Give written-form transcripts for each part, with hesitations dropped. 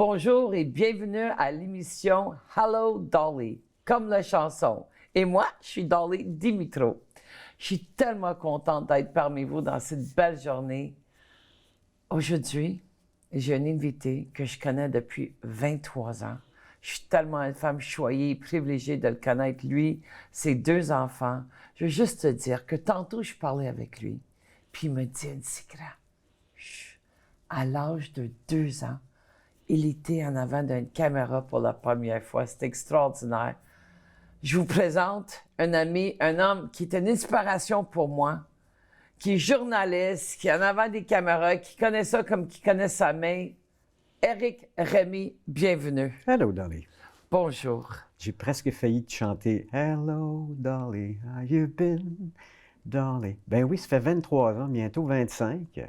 Bonjour et bienvenue à l'émission Hello Dolly, comme la chanson. Et moi, je suis Dolly Dimitro. Je suis tellement contente d'être parmi vous dans cette belle journée. Aujourd'hui, j'ai un invité que je connais depuis 23 ans. Je suis tellement une femme choyée et privilégiée de le connaître, lui, ses 2 enfants. Je veux juste te dire que tantôt, je parlais avec lui, puis il me dit un secret. Chut. À l'âge de 2 ans, il était en avant d'une caméra pour la première fois. C'est extraordinaire. Je vous présente un ami, un homme qui est une inspiration pour moi, qui est journaliste, qui est en avant des caméras, qui connaît ça comme qui connaît sa main. Éric Rémy, bienvenue. Hello, Dolly. Bonjour. J'ai presque failli te chanter Hello, Dolly, how you been, Dolly? Ben oui, ça fait 23 ans, bientôt 25.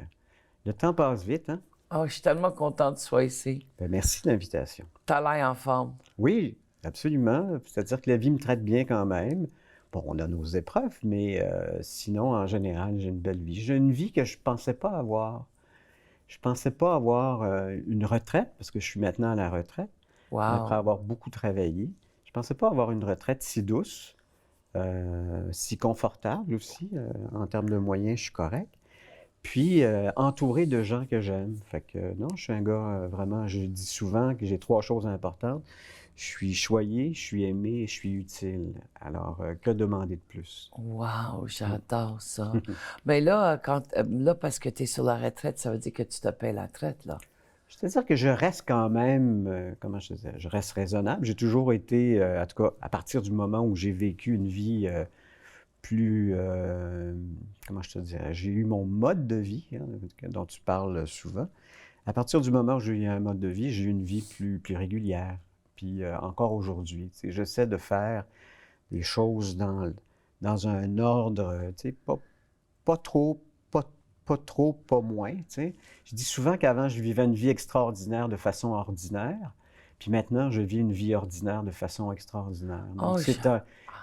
Le temps passe vite, hein? Oh, je suis tellement contente que tu sois ici. Ben merci de l'invitation. T'as l'air en forme. Oui, absolument. C'est-à-dire que la vie me traite bien quand même. Bon, on a nos épreuves, mais sinon, en général, j'ai une belle vie. J'ai une vie que je ne pensais pas avoir. Je ne pensais pas avoir une retraite, parce que je suis maintenant à la retraite, Wow. après avoir beaucoup travaillé. Je ne pensais pas avoir une retraite si douce, si confortable aussi. En termes de moyens, je suis correct. Puis, entouré de gens que j'aime. Fait que non, je suis un gars vraiment, je dis souvent que j'ai 3 choses importantes. Je suis choyé, je suis aimé et je suis utile. Alors, que demander de plus? Wow, j'adore ça. Mais là, parce que tu es sur la retraite, ça veut dire que tu te paies la retraite, là. C'est-à-dire que je reste quand même, comment je disais, je reste raisonnable. J'ai toujours été, en tout cas, à partir du moment où j'ai vécu une vie plus, comment je te dirais, j'ai eu mon mode de vie, hein, dont tu parles souvent. À partir du moment où j'ai eu un mode de vie, j'ai eu une vie plus régulière. Puis encore aujourd'hui, tu sais, j'essaie de faire des choses dans un ordre, tu sais, pas trop, pas trop, pas moins, tu sais. Je dis souvent qu'avant, je vivais une vie extraordinaire de façon ordinaire, puis maintenant, je vis une vie ordinaire de façon extraordinaire. Donc, Oh,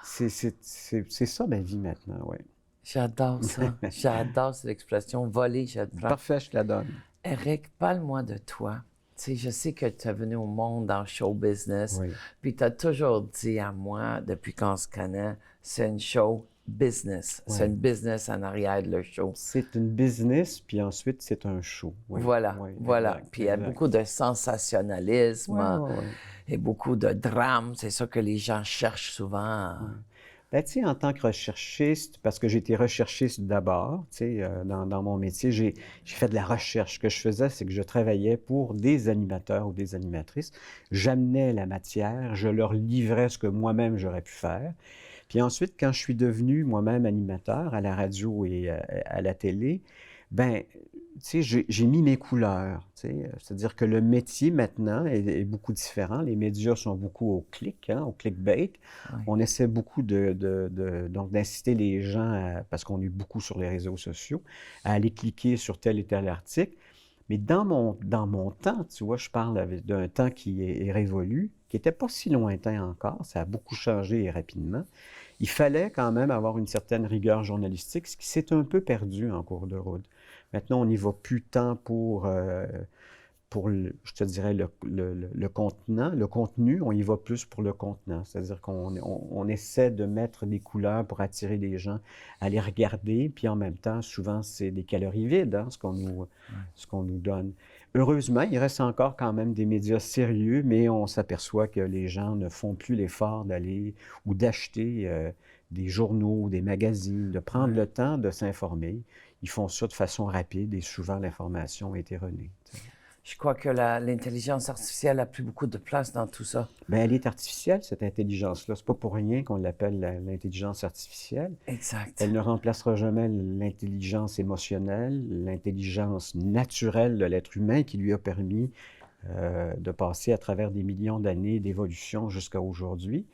c'est ça ma vie maintenant, oui. j'adore ça. J'adore cette expression. Voler, je te prends. Parfait, je te la donne. Éric, parle-moi de toi. Tu sais, je sais que tu es venu au monde dans le show business, Oui. puis tu as toujours dit à moi, depuis qu'on se connaît, c'est une show business. Oui. C'est une business en arrière de le show. C'est une business, puis ensuite, c'est un show. Oui. Voilà, Oui, voilà. exact, Puis il y a exact. beaucoup de sensationnalisme Oui. et beaucoup de drame. C'est ça que les gens cherchent souvent. Ben, tu sais, en tant que recherchiste, parce que j'ai été recherchiste d'abord, tu sais, dans mon métier, j'ai fait de la recherche. Ce que je faisais, c'est que je travaillais pour des animateurs ou des animatrices. J'amenais la matière, je leur livrais ce que moi-même j'aurais pu faire. Puis ensuite, quand je suis devenu moi-même animateur à la radio et à la télé, ben, tu sais, j'ai mis mes couleurs, tu sais. C'est-à-dire que le métier maintenant est beaucoup différent. Les médias sont beaucoup au clic, hein, au clickbait. Oui. On essaie beaucoup donc d'inciter les gens, parce qu'on est beaucoup sur les réseaux sociaux, à aller cliquer sur tel et tel article. Mais dans mon temps, tu vois, je parle d'un temps qui est révolu, qui n'était pas si lointain encore, ça a beaucoup changé rapidement. Il fallait quand même avoir une certaine rigueur journalistique, ce qui s'est un peu perdu en cours de route. Maintenant, on n'y va plus tant pour je te dirais, le contenant, le contenu, on y va plus pour le contenant. C'est-à-dire qu'on essaie de mettre des couleurs pour attirer les gens à les regarder, puis en même temps, souvent, c'est des calories vides, hein, ce qu'on nous donne. Heureusement, il reste encore quand même des médias sérieux, mais on s'aperçoit que les gens ne font plus l'effort d'aller ou d'acheter des journaux, des magazines, de prendre le temps de s'informer. Ils font ça de façon rapide et souvent l'information est erronée. Je crois que l'intelligence artificielle a pris beaucoup de place dans tout ça. Bien, elle est artificielle, cette intelligence-là. C'est pas pour rien qu'on l'appelle l'intelligence artificielle. Exact. Elle ne remplacera jamais l'intelligence émotionnelle, l'intelligence naturelle de l'être humain qui lui a permis de passer à travers des millions d'années d'évolution jusqu'à aujourd'hui.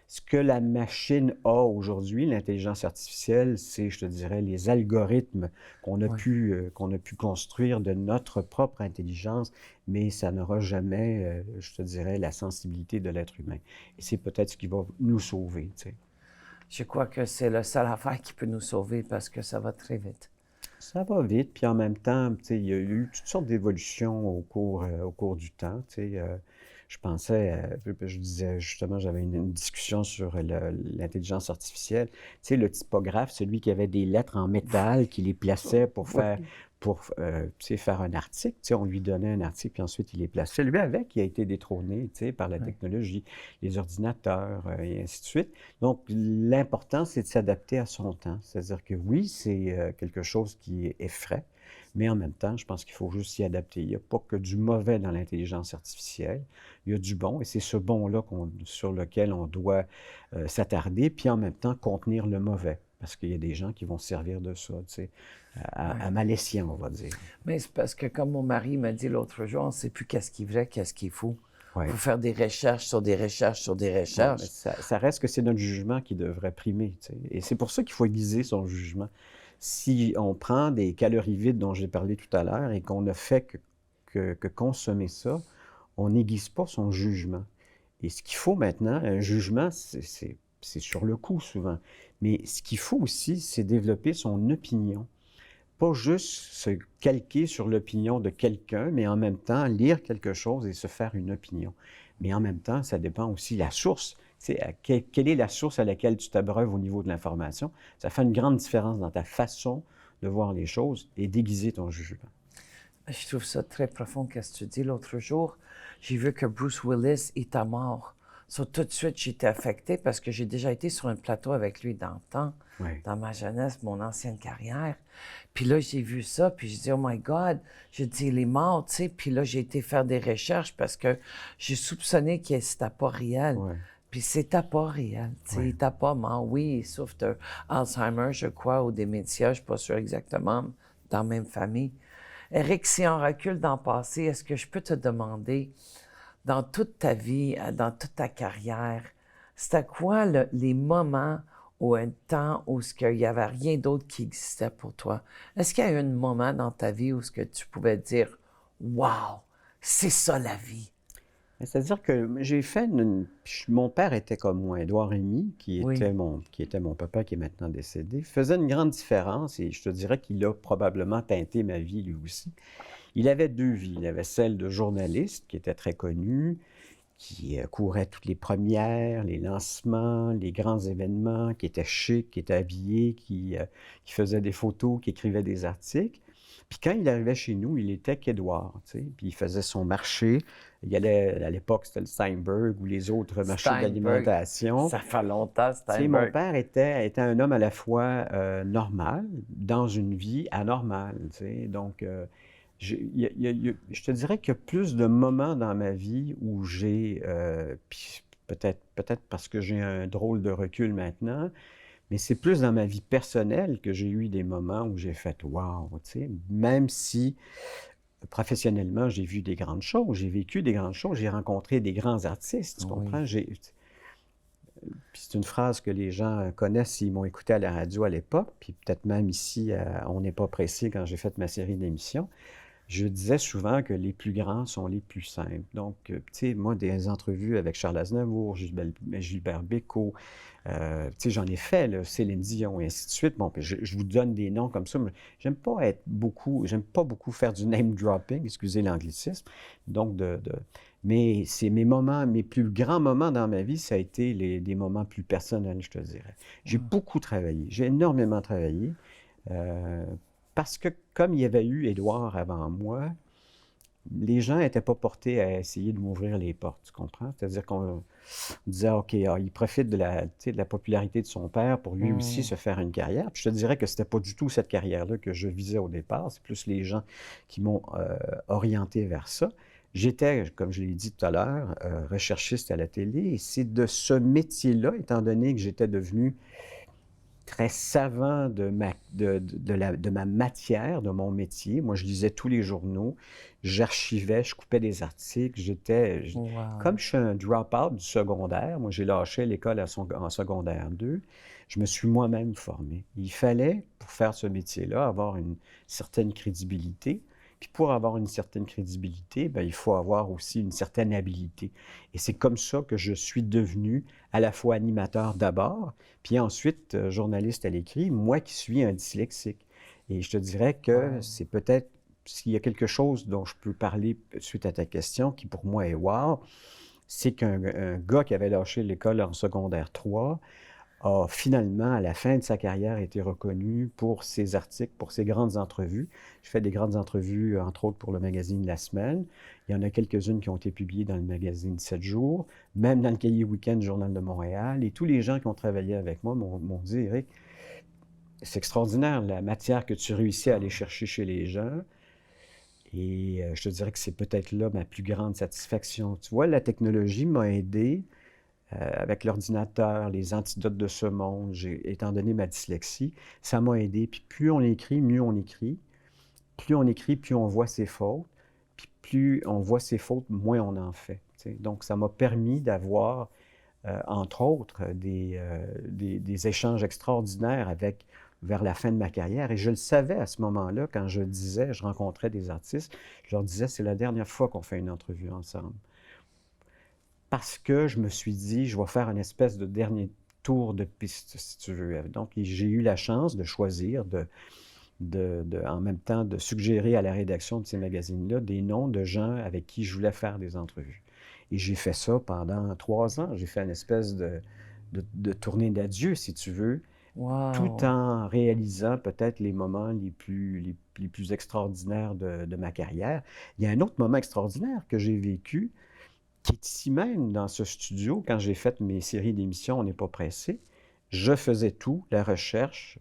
Ce que la machine a aujourd'hui, l'intelligence artificielle, c'est, je te dirais, les algorithmes qu'on a pu construire de notre propre intelligence, mais ça n'aura jamais, je te dirais, la sensibilité de l'être humain. Et c'est peut-être ce qui va nous sauver, tu sais. Je crois que c'est la seule affaire qui peut nous sauver parce que ça va très vite. Ça va vite, puis en même temps, tu sais, il y a eu toutes sortes d'évolutions au cours du temps, tu sais. Je pensais, je disais justement, j'avais une discussion sur l'intelligence artificielle. Tu sais, le typographe, celui qui avait des lettres en métal, qui les plaçait Oui. tu sais, faire un article. Tu sais, on lui donnait un article, puis ensuite il les plaçait. Lui avec, il a été détrôné, tu sais, par la Oui. technologie, les ordinateurs, et ainsi de suite. Donc, l'important, c'est de s'adapter à son temps. C'est-à-dire que oui, c'est quelque chose qui est frais, mais en même temps, je pense qu'il faut juste s'y adapter. Il n'y a pas que du mauvais dans l'intelligence artificielle, il y a du bon, et c'est ce bon-là sur lequel on doit s'attarder, puis en même temps contenir le mauvais, parce qu'il y a des gens qui vont se servir de ça, tu sais, à Oui. mal escient, on va dire. Mais c'est parce que, comme mon mari m'a dit l'autre jour, on ne sait plus qu'est-ce qui est vrai, qu'est-ce qui est fou. Il Ouais. faut faire des recherches sur des recherches sur des Ouais, mais recherches. ça reste que c'est notre jugement qui devrait primer, tu sais. Et c'est pour ça qu'il faut aiguiser son jugement. Si on prend des calories vides dont j'ai parlé tout à l'heure et qu'on ne fait que consommer ça, on n'aiguise pas son jugement. Et ce qu'il faut maintenant, un jugement, c'est sur le coup souvent. Mais ce qu'il faut aussi, c'est développer son opinion. Pas juste se calquer sur l'opinion de quelqu'un, mais en même temps lire quelque chose et se faire une opinion. Mais en même temps, ça dépend aussi de la source. Tu sais, quelle est la source à laquelle tu t'abreuves au niveau de l'information? Ça fait une grande différence dans ta façon de voir les choses et d'aiguiser ton jugement. Je trouve ça très profond, qu'est-ce que tu dis. L'autre jour, j'ai vu que Bruce Willis était mort. So, tout de suite, j'étais affectée parce que j'ai déjà été sur un plateau avec lui dans le temps, Oui. dans ma jeunesse, mon ancienne carrière. Puis là, j'ai vu ça, puis j'ai dit, oh my God, j'ai dit, il est mort, tu sais. Puis là, j'ai été faire des recherches parce que j'ai soupçonné que c'était pas réel. Ouais. Puis c'était pas réel, tu sais, il Ouais. était pas mort. Oui, il souffre d'Alzheimer, je crois, ou démentia, je suis pas sûre exactement, dans la même famille. Eric, si on recule dans le passé, est-ce que je peux te demander, dans toute ta vie, dans toute ta carrière, c'était quoi les moments ou un temps où il n'y avait rien d'autre qui existait pour toi? Est-ce qu'il y a eu un moment dans ta vie où ce que tu pouvais dire, wow, c'est ça la vie? C'est-à-dire que j'ai fait mon père était comme moi, Édouard Rémy, Oui, qui était mon papa, qui est maintenant décédé, faisait une grande différence et je te dirais qu'il a probablement teinté ma vie lui aussi. Il avait deux vies. Il avait celle de journaliste, qui était très connu, qui courait toutes les premières, les lancements, les grands événements, qui était chic, qui était habillé, qui faisait des photos, qui écrivait des articles. Puis quand il arrivait chez nous, il était qu'Édouard, tu sais, puis il faisait son marché. Il allait, à l'époque, c'était le Steinberg ou les autres marchés Steinberg, d'alimentation. ça fait longtemps, Tu sais, mon Steinberg. père était un homme à la fois normal, dans une vie anormale, tu sais. Donc, je te dirais qu'il y a plus de moments dans ma vie où puis peut-être parce que j'ai un drôle de recul maintenant, mais c'est plus dans ma vie personnelle que j'ai eu des moments où j'ai fait «Wow!», tu sais, même si professionnellement, j'ai vu des grandes choses, j'ai vécu des grandes choses, j'ai rencontré des grands artistes, tu Oui. comprends? Puis c'est une phrase que les gens connaissent s'ils m'ont écouté à la radio à l'époque, puis peut-être même ici, On n'est pas pressé quand j'ai fait ma série d'émissions. Je disais souvent que les plus grands sont les plus simples. Donc, tu sais, moi, des entrevues avec Charles Aznavour, Gilbert Bécaud, tu sais, j'en ai fait, là, Céline Dion, et ainsi de suite. Bon, puis je vous donne des noms comme ça, mais j'aime pas beaucoup faire du name dropping, excusez l'anglicisme. Donc, mais c'est mes plus grands moments dans ma vie, ça a été des moments plus personnels, je te dirais. J'ai beaucoup travaillé, j'ai énormément travaillé. euh, Parce que comme il y avait eu Édouard avant moi, les gens n'étaient pas portés à essayer de m'ouvrir les portes, tu comprends? C'est-à-dire qu'on disait, OK, il profite tu sais, de la popularité de son père pour lui aussi Hmm. se faire une carrière. Puis je te dirais que c'était pas du tout cette carrière-là que je visais au départ. C'est plus les gens qui m'ont orienté vers ça. J'étais, comme je l'ai dit tout à l'heure, recherchiste à la télé. Et c'est de ce métier-là, étant donné que j'étais devenu très savant de ma matière, de mon métier. Moi, je lisais tous les journaux, j'archivais, je coupais des articles. Comme Wow. je suis un drop-out du secondaire, moi, j'ai lâché l'école en secondaire 2, je me suis moi-même formé. Il fallait, pour faire ce métier-là, avoir une certaine crédibilité. Puis pour avoir une certaine crédibilité, bien, il faut avoir aussi une certaine habilité. Et c'est comme ça que je suis devenu à la fois animateur d'abord, puis ensuite journaliste à l'écrit, moi qui suis un dyslexique. Et je te dirais que c'est peut-être, s'il y a quelque chose dont je peux parler suite à ta question, qui pour moi est wow, c'est qu'un gars qui avait lâché l'école en secondaire 3 a finalement, à la fin de sa carrière, été reconnu pour ses articles, pour ses grandes entrevues. Je fais des grandes entrevues, entre autres pour le magazine La Semaine. Il y en a quelques-unes qui ont été publiées dans le magazine 7 jours, même dans le cahier Week-end du Journal de Montréal. Et tous les gens qui ont travaillé avec moi m'ont dit, Éric, c'est extraordinaire la matière que tu réussis à aller chercher chez les gens. Et je te dirais que c'est peut-être là ma plus grande satisfaction. Tu vois, la technologie m'a aidé avec l'ordinateur, les antidotes de ce monde, étant donné ma dyslexie, ça m'a aidé. Puis plus on écrit, mieux on écrit. Plus on écrit, plus on voit ses fautes. Puis plus on voit ses fautes, moins on en fait. T'sais. Donc, ça m'a permis d'avoir, entre autres, des échanges extraordinaires vers la fin de ma carrière. Et je le savais à ce moment-là, quand je rencontrais des artistes, je leur disais, c'est la dernière fois qu'on fait une entrevue ensemble. Parce que je me suis dit, je vais faire une espèce de dernier tour de piste, si tu veux. Donc, j'ai eu la chance de choisir, en même temps, de suggérer à la rédaction de ces magazines-là des noms de gens avec qui je voulais faire des entrevues. Et j'ai fait ça pendant 3 ans. J'ai fait une espèce de tournée d'adieu, si tu veux, tout en réalisant peut-être les moments les plus extraordinaires de ma carrière. Il y a un autre moment extraordinaire que j'ai vécu, qui est ici même, dans ce studio, quand j'ai fait mes séries d'émissions On n'est pas pressé. Je faisais tout, la recherche,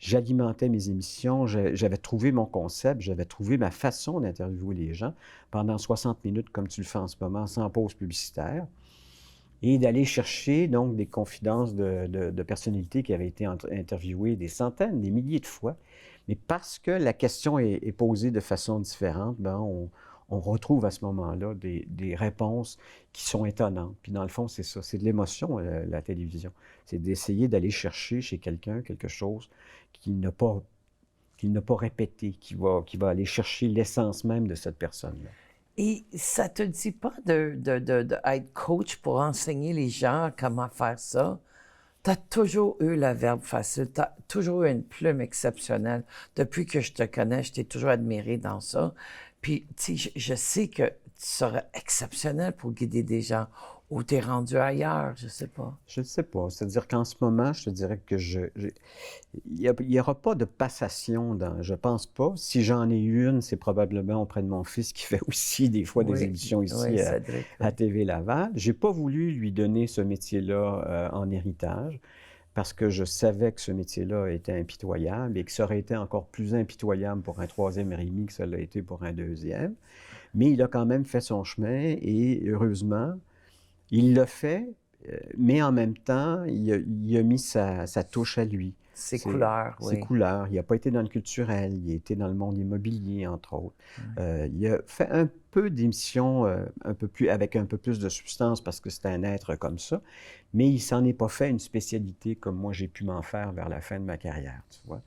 j'alimentais mes émissions, j'avais trouvé mon concept, j'avais trouvé ma façon d'interviewer les gens pendant 60 minutes, comme tu le fais en ce moment, sans pause publicitaire, et d'aller chercher donc des confidences de personnalités qui avaient été interviewées des centaines, des milliers de fois. Mais parce que la question est posée de façon différente, ben on retrouve à ce moment-là des réponses qui sont étonnantes. Puis dans le fond, c'est ça, c'est de l'émotion, la télévision. C'est d'essayer d'aller chercher chez quelqu'un quelque chose qu'il n'a pas répété, qui va aller chercher l'essence même de cette personne-là. Et ça te dit pas d'être coach pour enseigner les gens comment faire ça? Tu as toujours eu le verbe facile, tu as toujours eu une plume exceptionnelle. Depuis que je te connais, je t'ai toujours admiré dans ça. Puis, tu sais, je sais que tu serais exceptionnel pour guider des gens. Ou t'es rendu ailleurs, je sais pas. Je ne sais pas. C'est-à-dire qu'en ce moment, je te dirais que il n'y aura pas de passation je pense pas. Si j'en ai une, c'est probablement auprès de mon fils qui fait aussi des fois des émissions ici à TV Laval. J'ai pas voulu lui donner ce métier-là en héritage parce que je savais que ce métier-là était impitoyable et que ça aurait été encore plus impitoyable pour un troisième Rémi que ça l'a été pour un deuxième. Mais il a quand même fait son chemin et heureusement, il l'a fait, mais en même temps, il a mis sa touche à lui. Ses couleurs, oui. Ses couleurs. Il n'a pas été dans le culturel, il a été dans le monde immobilier, entre autres. Il a fait un peu d'émissions avec un peu plus de substance parce que c'était un être comme ça, mais il ne s'en est pas fait une spécialité comme moi j'ai pu m'en faire vers la fin de ma carrière, tu vois.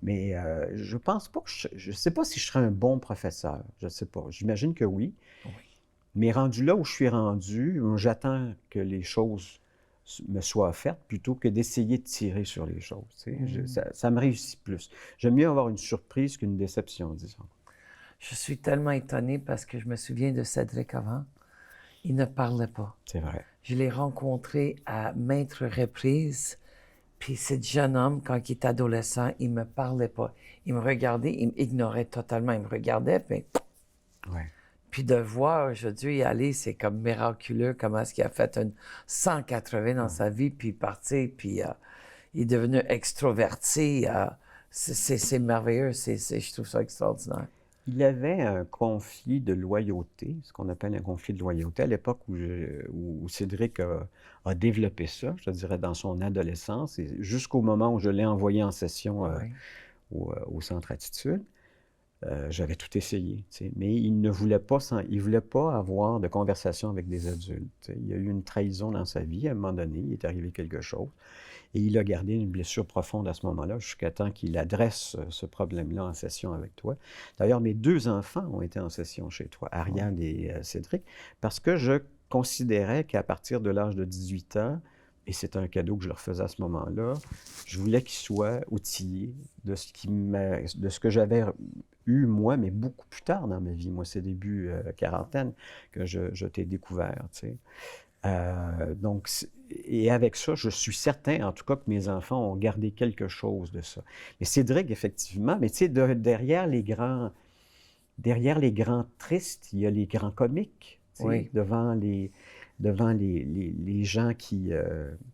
Mais je pense pas que je ne sais pas si je serais un bon professeur, je ne sais pas. J'imagine que oui. Mais rendu là où je suis rendu, j'attends que les choses me soient offertes plutôt que d'essayer de tirer sur les choses. Ça me réussit plus. J'aime mieux avoir une surprise qu'une déception, disons. Je suis tellement étonnée parce que je me souviens de Cédric avant. Il ne parlait pas. C'est vrai. Je l'ai rencontré à maintes reprises. Puis ce jeune homme, quand il était adolescent, il me parlait pas. Il me regardait, il m'ignorait totalement. Il me regardait, puis... Ouais. Puis de voir aujourd'hui y aller, c'est comme miraculeux comment est-ce qu'il a fait une 180 dans sa vie, puis partir, puis il est devenu extroverti. C'est merveilleux, je trouve ça extraordinaire. Il avait un conflit de loyauté, ce qu'on appelle un conflit de loyauté, à l'époque où Cédric a développé ça, je te dirais, dans son adolescence, et jusqu'au moment où je l'ai envoyé en session au Centre Attitude. J'avais tout essayé, mais il ne voulait pas, il voulait pas avoir de conversation avec des adultes. Il y a eu une trahison dans sa vie, à un moment donné, il est arrivé quelque chose, et il a gardé une blessure profonde à ce moment-là, jusqu'à temps qu'il adresse ce problème-là en session avec toi. D'ailleurs, mes 2 enfants ont été en session chez toi, Ariane et Cédric, parce que je considérais qu'à partir de l'âge de 18 ans, et c'est un cadeau que je leur faisais à ce moment-là, je voulais qu'ils soient outillés de ce que j'avais eu, moi, mais beaucoup plus tard dans ma vie. Moi, c'est début quarantaine que je t'ai découvert, tu sais. Donc, et avec ça, je suis certain, en tout cas, que mes enfants ont gardé quelque chose de ça. Mais Cédric, effectivement, mais tu sais, derrière les grands tristes, il y a les grands comiques, tu sais, Oui. devant les gens qui,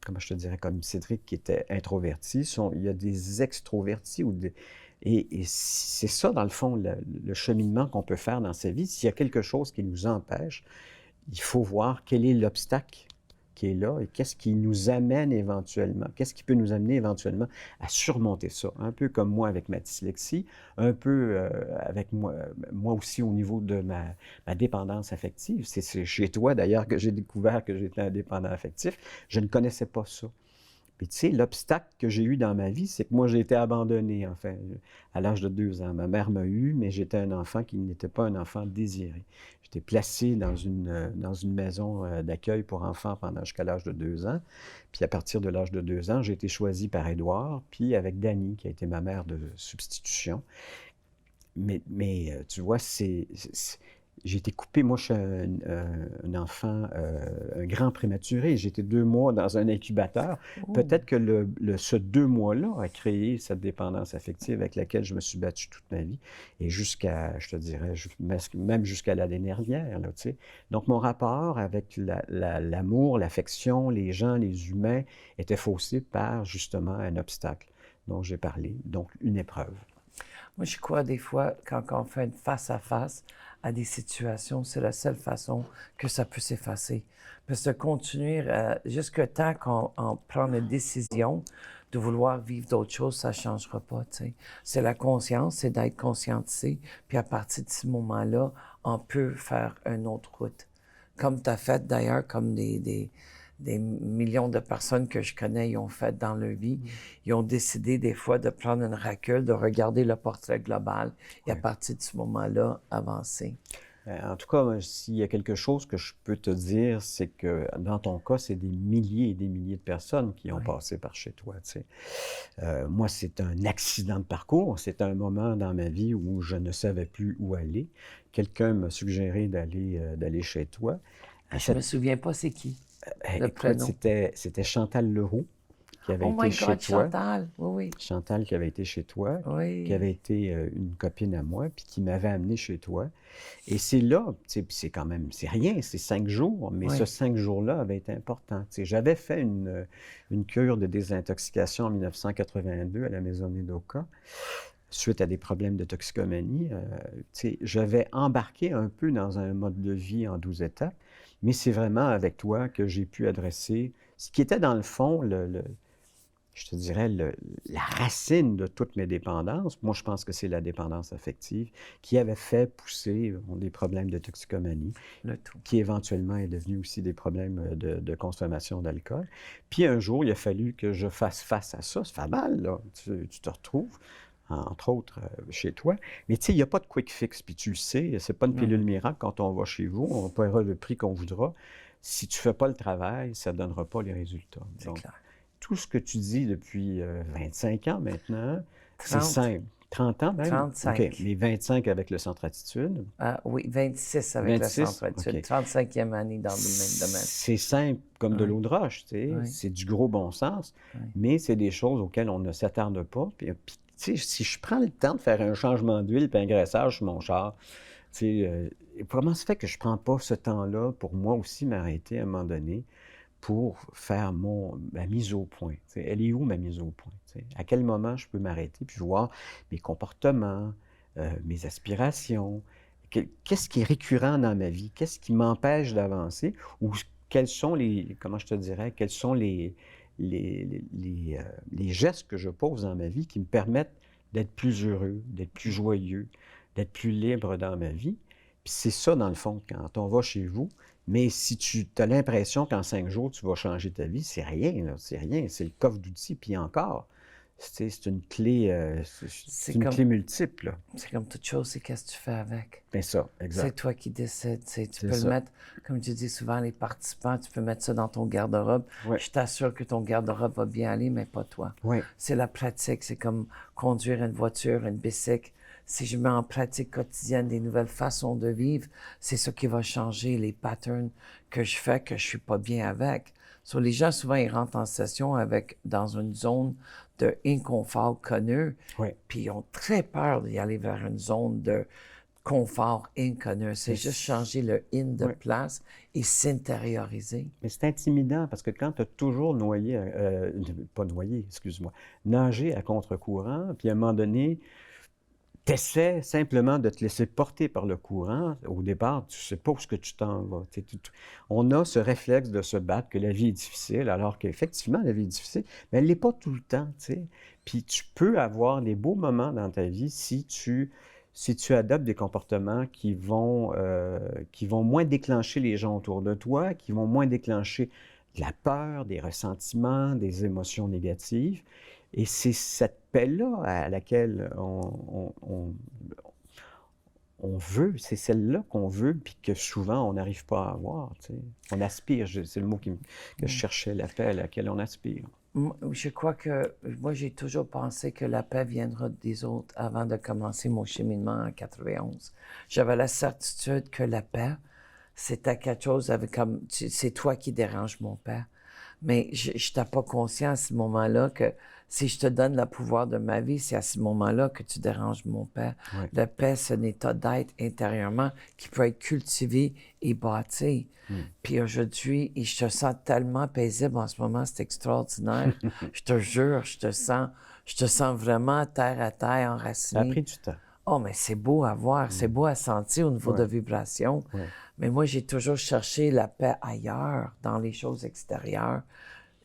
comment je te dirais, comme Cédric, qui était introverti, il y a des extrovertis et c'est ça, dans le fond, le cheminement qu'on peut faire dans sa vie. S'il y a quelque chose qui nous empêche, il faut voir quel est l'obstacle qui est là et qu'est-ce qui nous amène éventuellement, qu'est-ce qui peut nous amener éventuellement à surmonter ça. Un peu comme moi avec ma dyslexie, un peu avec moi aussi au niveau de ma dépendance affective. C'est chez toi d'ailleurs que j'ai découvert que j'étais indépendant affectif. Je ne connaissais pas ça. Puis tu sais, l'obstacle que j'ai eu dans ma vie, c'est que moi, j'ai été abandonné, enfin, à l'âge de 2 ans. Ma mère m'a eu, mais j'étais un enfant qui n'était pas un enfant désiré. J'étais placé dans une maison d'accueil pour enfants jusqu'à l'âge de 2 ans. Puis à partir de l'âge de 2 ans, j'ai été choisi par Édouard, puis avec Dani, qui a été ma mère de substitution. Mais tu vois, j'ai été coupé. Moi, je suis un enfant, un grand prématuré. J'ai été 2 mois dans un incubateur. Oh. Peut-être que ce 2 mois-là a créé cette dépendance affective avec laquelle je me suis battu toute ma vie. Et jusqu'à, je te dirais, même jusqu'à l'année dernière, là, tu sais. Donc, mon rapport avec l'amour, l'affection, les gens, les humains, était faussé par, justement, un obstacle dont j'ai parlé. Donc, une épreuve. Moi, je crois des fois, quand on fait une face-à-face à des situations, c'est la seule façon que ça peut s'effacer. Parce que continuer jusqu'à temps qu'on prend une décision de vouloir vivre d'autres choses, ça ne changera pas, tu sais. C'est la conscience, c'est d'être conscientisé. Puis à partir de ce moment-là, on peut faire une autre route. Comme tu as fait d'ailleurs, comme des millions de personnes que je connais ils ont fait dans leur vie. Ils ont décidé des fois de prendre une recul, de regarder le portrait global et à partir de ce moment-là, avancer. En tout cas, s'il y a quelque chose que je peux te dire, c'est que dans ton cas, c'est des milliers et des milliers de personnes qui ont passé par chez toi, tu sais. Moi, c'est un accident de parcours. C'est un moment dans ma vie où je ne savais plus où aller. Quelqu'un m'a suggéré d'aller chez toi. Je me souviens pas c'est qui, le Écoute, prénom. c'était Chantal Leroux qui avait Oh été my chez God, toi. Chantal, oui, Chantal qui avait été chez toi, oui. qui avait été une copine à moi, puis qui m'avait amené chez toi. Et c'est là, tu sais, c'est quand même, c'est rien, c'est 5 jours, mais Oui. ce 5 jours-là avait été important. Tu sais, j'avais fait une cure de désintoxication en 1982 à la Maison Médoca, suite à des problèmes de toxicomanie. Tu sais, j'avais embarqué un peu dans un mode de vie en 12 étapes, mais c'est vraiment avec toi que j'ai pu adresser ce qui était dans le fond je te dirais, la racine de toutes mes dépendances. Moi, je pense que c'est la dépendance affective qui avait fait pousser des problèmes de toxicomanie, Le tout. qui éventuellement est devenu aussi des problèmes de consommation d'alcool. Puis un jour, il a fallu que je fasse face à ça. Ça fait mal, là. Tu te retrouves, entre autres, chez toi. Mais tu sais, il n'y a pas de quick fix, puis tu le sais, c'est pas une pilule miracle quand on va chez vous. On paiera le prix qu'on voudra. Si tu ne fais pas le travail, ça ne donnera pas les résultats. C'est Donc, clair. tout ce que tu dis depuis 25 ans maintenant, c'est 30. simple. 30 ans même? 35. OK, mais 25 avec le centre attitude. Oui, 26 avec 26? le centre études. OK. 35e année dans le même domaine. C'est simple comme de Oui. l'eau de roche, tu sais. Oui. C'est du gros bon sens, Oui. mais c'est des choses auxquelles on ne s'attarde pas. Puis, tu sais, si je prends le temps de faire un changement d'huile puis un graissage sur mon char, tu sais, comment se fait que je ne prends pas ce temps-là pour moi aussi m'arrêter à un moment donné pour faire ma mise au point? Tu sais, elle est où ma mise au point? Tu sais? À quel moment je peux m'arrêter puis voir mes comportements, mes aspirations? Qu'est-ce qui est récurrent dans ma vie? Qu'est-ce qui m'empêche d'avancer? Ou quels sont comment je te dirais, quels sont les gestes que je pose dans ma vie qui me permettent d'être plus heureux, d'être plus joyeux, d'être plus libre dans ma vie? Puis c'est ça, dans le fond, quand on va chez vous. Mais si tu as l'impression qu'en 5 jours, tu vas changer ta vie, c'est rien, là, c'est rien. C'est le coffre d'outils, puis encore, c'est une clé, c'est une clé multiple, là. C'est comme toute chose, c'est qu'est-ce que tu fais avec. Bien ça, exact. C'est toi qui décides. Tu C'est peux ça. le mettre, comme tu dis souvent, les participants, tu peux mettre ça dans ton garde-robe. Ouais. Je t'assure que ton garde-robe va bien aller, mais pas toi. Oui, C'est la pratique. C'est comme conduire une voiture, une bicycle. Si je mets en pratique quotidienne des nouvelles façons de vivre, c'est ça qui va changer les patterns que je fais, que je suis pas bien avec. So, les gens, souvent, ils rentrent en session dans une zone de inconfort connu, oui. puis ils ont très peur d'y aller vers une zone de confort inconnu. C'est Mais juste changer le « in » de ouais. place et s'intérioriser. Mais c'est intimidant parce que quand tu as toujours pas noyé, excuse-moi, nagé à contre-courant, puis à un moment donné, tu essaies simplement de te laisser porter par le courant. Au départ, tu ne sais pas où est-ce que tu t'en vas. On a ce réflexe de se battre, que la vie est difficile, alors qu'effectivement, la vie est difficile, mais elle ne l'est pas tout le temps, tu sais. Puis tu peux avoir des beaux moments dans ta vie si tu adoptes des comportements qui vont moins déclencher les gens autour de toi, qui vont moins déclencher de la peur, des ressentiments, des émotions négatives. Et c'est cette paix-là à laquelle on veut, c'est celle-là qu'on veut, puis que souvent on n'arrive pas à avoir. Tu sais. On aspire, c'est le mot que je cherchais, la paix à laquelle on aspire. Je crois que moi, j'ai toujours pensé que la paix viendra des autres avant de commencer mon cheminement en 91. J'avais la certitude que la paix, c'était quelque chose avec comme, c'est toi qui déranges mon père. Mais je n'étais pas conscient à ce moment-là que si je te donne le pouvoir de ma vie, c'est à ce moment-là que tu déranges mon père. Ouais. La paix, c'est un état d'être intérieurement qui peut être cultivé et bâti. Puis aujourd'hui, et je te sens tellement paisible en ce moment, c'est extraordinaire. Je te jure, je te sens vraiment terre à terre, enraciné. Ça a pris du temps. Oh, mais c'est beau à voir, c'est beau à sentir au niveau de vibration. Ouais. Mais moi, j'ai toujours cherché la paix ailleurs, dans les choses extérieures.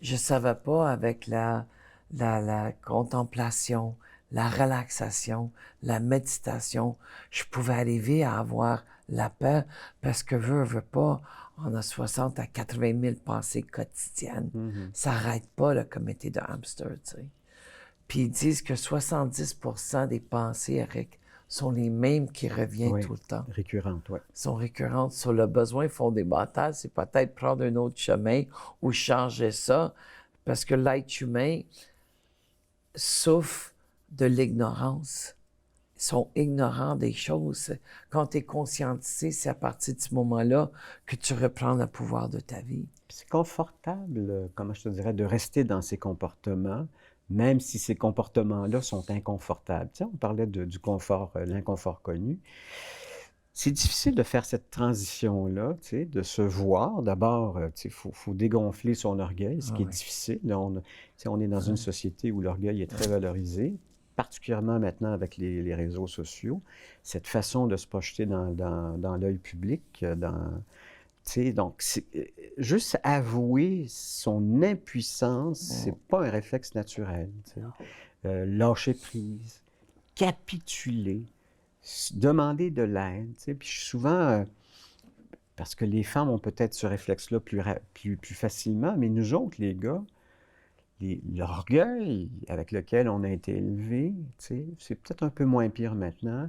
Je savais pas avec la contemplation, la relaxation, la méditation, je pouvais arriver à avoir la paix parce que veux pas, on a 60 à 80 000 pensées quotidiennes. Ça n'arrête pas le comité de hamster, tu sais. Puis ils disent que 70% des pensées, Eric, sont les mêmes qui reviennent tout le temps. Récurrentes, oui. Sont récurrentes sur le besoin fondamental, c'est peut-être prendre un autre chemin ou changer ça, parce que l'être humain souffre de l'ignorance. Ils sont ignorants des choses. Quand tu es conscientisé, c'est à partir de ce moment-là que tu reprends le pouvoir de ta vie. C'est confortable, comment je te dirais, de rester dans ces comportements, même si ces comportements-là sont inconfortables. Tu sais, on parlait du confort, l'inconfort connu. C'est difficile de faire cette transition-là, tu sais, de se voir. D'abord, tu sais, faut dégonfler son orgueil, ce qui est difficile. Là, tu sais, on est dans une société où l'orgueil est très valorisé, particulièrement maintenant avec les réseaux sociaux. Cette façon de se projeter dans l'œil public, tu sais, donc, juste avouer son impuissance, c'est pas un réflexe naturel. Tu sais. Lâcher prise, capituler, demander de l'aide. Tu sais. Puis souvent, parce que les femmes ont peut-être ce réflexe-là plus facilement, mais nous autres, les gars, l'orgueil avec lequel on a été élevés, tu sais, c'est peut-être un peu moins pire maintenant.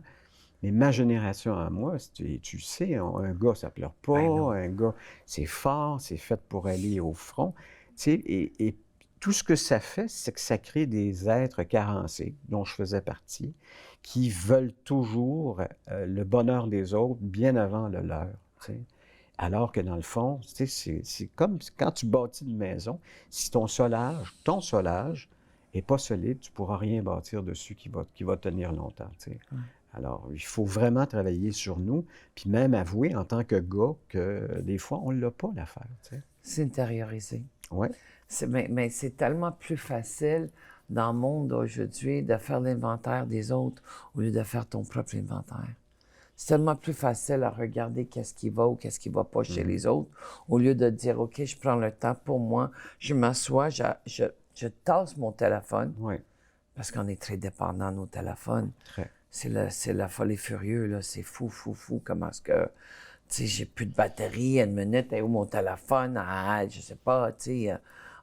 Mais ma génération à moi, tu sais, un gars, ça pleure pas, un gars, c'est fort, c'est fait pour aller au front. Tu sais, et tout ce que ça fait, c'est que ça crée des êtres carencés, dont je faisais partie, qui veulent toujours le bonheur des autres bien avant le leur. Tu sais. Alors que dans le fond, tu sais, c'est comme quand tu bâtis une maison, si ton solage n'est pas solide, tu ne pourras rien bâtir dessus qui va tenir longtemps. Tu sais. Alors, il faut vraiment travailler sur nous, puis même avouer en tant que gars que des fois, on ne l'a pas l'affaire. Tu sais. S'intérioriser. Oui. Mais c'est tellement plus facile dans le monde d'aujourd'hui de faire l'inventaire des autres au lieu de faire ton propre inventaire. C'est tellement plus facile à regarder qu'est-ce qui va ou qu'est-ce qui ne va pas chez les autres au lieu de dire, OK, je prends le temps pour moi, je m'assois, je tasse mon téléphone, parce qu'on est très dépendant de nos téléphones. Très. C'est la folie furieuse, là. C'est fou, comment est-ce que, tu sais, j'ai plus de batterie, une minute, et où mon téléphone, je sais pas, tu sais,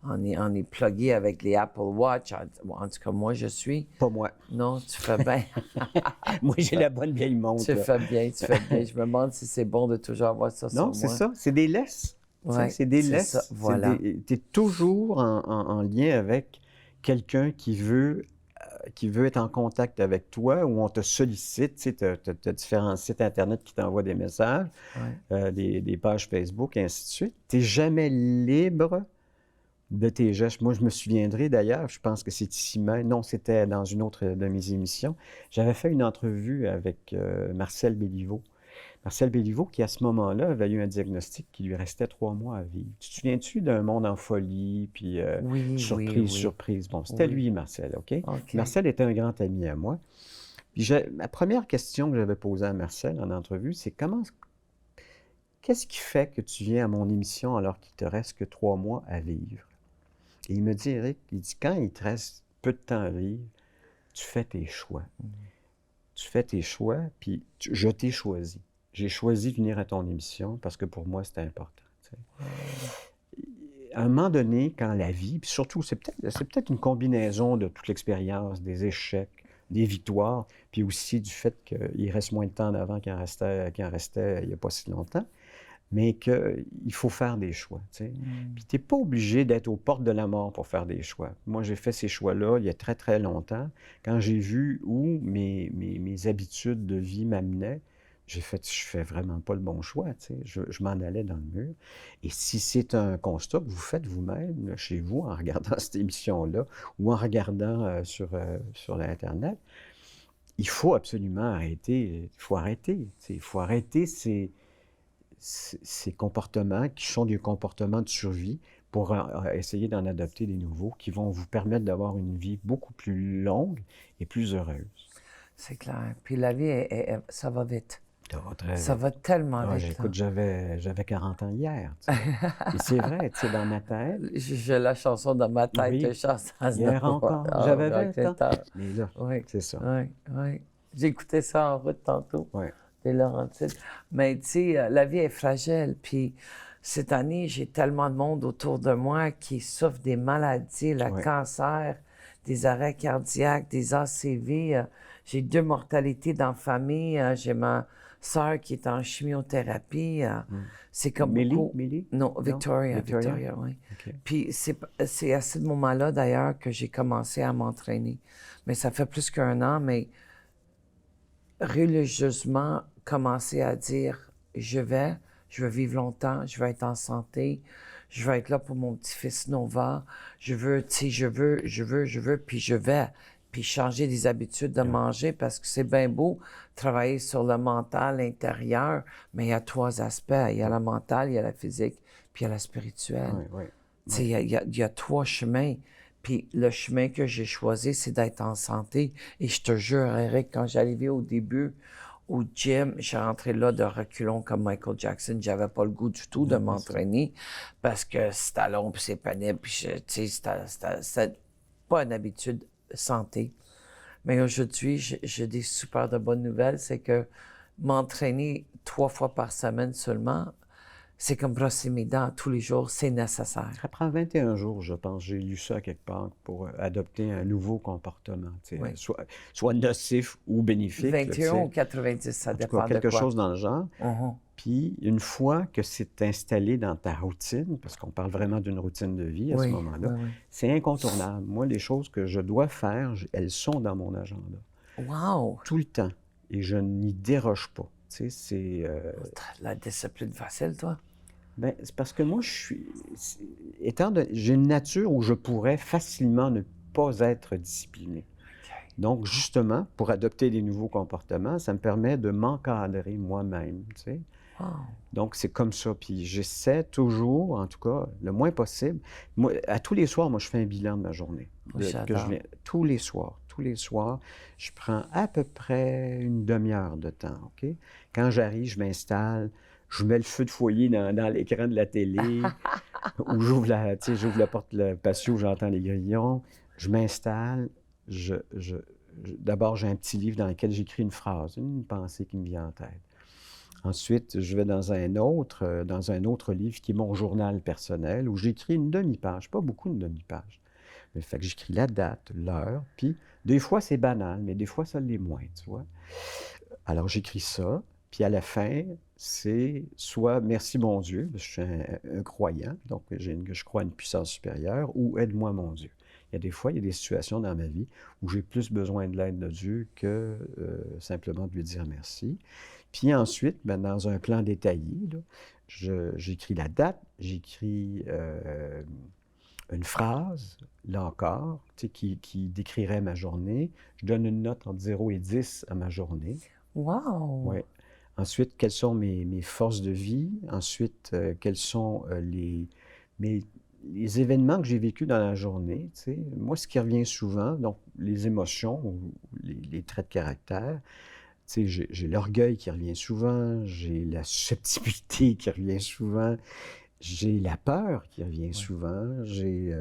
on est plugué avec les Apple Watch. En tout cas, moi, je suis. Pas moi. Non, tu fais bien. Moi, j'ai la bonne vieille montre. Tu là. fais bien, tu fais bien. Je me demande si c'est bon de toujours avoir ça sur Non, moi. c'est ça. C'est des laisses. Tu sais, Ouais, c'est des c'est laisses. ça, voilà. Tu es toujours en lien avec quelqu'un qui veut être en contact avec toi, ou on te sollicite. Tu sais, tu as différents sites Internet qui t'envoient des messages, Ouais. des pages Facebook, et ainsi de suite. Tu n'es jamais libre de tes gestes. Moi, je me souviendrai d'ailleurs, je pense que c'est ici même, non, c'était dans une autre de mes émissions, j'avais fait une entrevue avec Marcel Béliveau. Marcel Béliveau, qui à ce moment-là avait eu un diagnostic qui lui restait 3 mois à vivre. Tu te souviens-tu d'un monde en folie, puis Oui, surprise, oui. surprise? Bon, c'était Oui. lui, Marcel, OK? OK. Marcel était un grand ami à moi. Puis ma première question que j'avais posée à Marcel en entrevue, c'est qu'est-ce qui fait que tu viens à mon émission alors qu'il te reste que 3 mois à vivre? Et il me dit, Éric, il dit, quand il te reste peu de temps à vivre, tu fais tes choix. Tu fais tes choix, puis je t'ai choisi. J'ai choisi de venir à ton émission parce que pour moi, c'était important. Tu sais. À un moment donné, quand la vie, puis surtout, c'est peut-être une combinaison de toute l'expérience, des échecs, des victoires, puis aussi du fait qu'il reste moins de temps d'avant qu'il en restait il n'y a pas si longtemps, mais qu'il faut faire des choix. Tu sais. Puis tu n'es pas obligé d'être aux portes de la mort pour faire des choix. Moi, j'ai fait ces choix-là il y a très, très longtemps. Quand j'ai vu où mes habitudes de vie m'amenaient, je fais vraiment pas le bon choix. Tu sais. Je m'en allais dans le mur. Et si c'est un constat que vous faites vous-même, là, chez vous, en regardant cette émission-là, ou en regardant sur l'Internet, il faut absolument arrêter. Il faut arrêter. Tu sais. Il faut arrêter ces comportements qui sont des comportements de survie pour essayer d'en adopter des nouveaux qui vont vous permettre d'avoir une vie beaucoup plus longue et plus heureuse. C'est clair. Puis la vie, ça va vite. Ça va très Ça vite. va tellement Ah, vite. écoute, j'avais 40 ans hier. Tu sais. Et c'est vrai, tu sais, dans ma tête. J'ai la chanson dans ma tête, Oui, je chante ça. hier encore, j'avais 20 ans. Mais là, Oui, c'est ça. oui, oui. J'ai écouté ça en route tantôt, Oui. des Laurentides. Mais tu sais, la vie est fragile. Puis cette année, j'ai tellement de monde autour de moi qui souffre des maladies, le Ouais. cancer, des arrêts cardiaques, des ACV. J'ai 2 mortalités dans la famille. J'ai ma sœur qui est en chimiothérapie. C'est comme beaucoup... Millie? Non, Victoria, Victoria? oui. OK. Puis c'est à ce moment-là, d'ailleurs, que j'ai commencé à m'entraîner. Mais ça fait plus qu'1 an, mais religieusement, commencer à dire, je veux vivre longtemps, je veux être en santé, je veux être là pour mon petit-fils Nova, je veux, puis je vais. Puis changer des habitudes de manger parce que c'est bien beau travailler sur le mental intérieur, mais il y a 3 aspects. Il y a le mental, il y a la physique, puis il y a la spirituelle. Oui, oui. Tu sais, il y a 3 chemins. Puis le chemin que j'ai choisi, c'est d'être en santé. Et je te jure, Eric, quand j'arrivais au début au gym, je suis rentré là de reculons comme Michael Jackson. J'avais pas le goût du tout de m'entraîner parce que c'était long, puis c'est pénible, puis tu sais, c'était pas une habitude santé. Mais aujourd'hui, j'ai des super de bonnes nouvelles. C'est que m'entraîner 3 fois par semaine seulement, c'est comme brosser mes dents tous les jours, c'est nécessaire. Ça prend 21 jours, je pense. J'ai lu ça quelque part pour adopter un nouveau comportement, tu sais, Oui. soit nocif ou bénéfique. là, tu 21 sais. ou 90, ça En tout dépend cas, quelque de quoi. chose dans le genre. Puis, une fois que c'est installé dans ta routine, parce qu'on parle vraiment d'une routine de vie à ce Oui, moment-là, oui, c'est incontournable. Moi, les choses que je dois faire, elles sont dans mon agenda. oui. Wow! Tout le temps. Et je n'y déroge pas. Tu sais, c'est... T'as de la discipline facile, toi? ben, c'est parce que moi, j'ai une nature où je pourrais facilement ne pas être discipliné. Donc, justement, pour adopter des nouveaux comportements, ça me permet de m'encadrer moi-même, tu sais. Wow! Donc, c'est comme ça. Puis, j'essaie toujours, en tout cas, le moins possible. Moi, à tous les soirs, moi, je fais un bilan de ma journée. J'adore. Tous les soirs, je prends à peu près une demi-heure de temps, OK? Quand j'arrive, je m'installe, je mets le feu de foyer dans l'écran de la télé, ou j'ouvre la porte, le patio où j'entends les grillons, je m'installe, d'abord, j'ai un petit livre dans lequel j'écris une phrase, une pensée qui me vient en tête. Ensuite, je vais dans dans un autre livre qui est mon journal personnel où j'écris une demi-page, pas beaucoup de demi-page. Mais fait que j'écris la date, l'heure, puis des fois c'est banal, mais des fois ça l'est moins, tu vois. Alors j'écris ça, puis à la fin, c'est soit merci mon Dieu, parce que je suis un croyant, donc je crois à une puissance supérieure, ou aide-moi mon Dieu. Il y a des situations dans ma vie où j'ai plus besoin de l'aide de Dieu que simplement de lui dire merci. Puis ensuite, ben, dans un plan détaillé, là, j'écris la date, j'écris une phrase, là encore, tu sais, qui décrirait ma journée. Je donne une note entre 0 et 10 à ma journée. Wow! Ouais. Ensuite, quelles sont mes forces de vie? Ensuite, quels sont mes, les événements que j'ai vécus dans la journée, tu sais. Moi, ce qui revient souvent, donc les émotions ou les traits de caractère, tu sais, j'ai l'orgueil qui revient souvent, j'ai la susceptibilité qui revient souvent, j'ai la peur qui revient Ouais. souvent, j'ai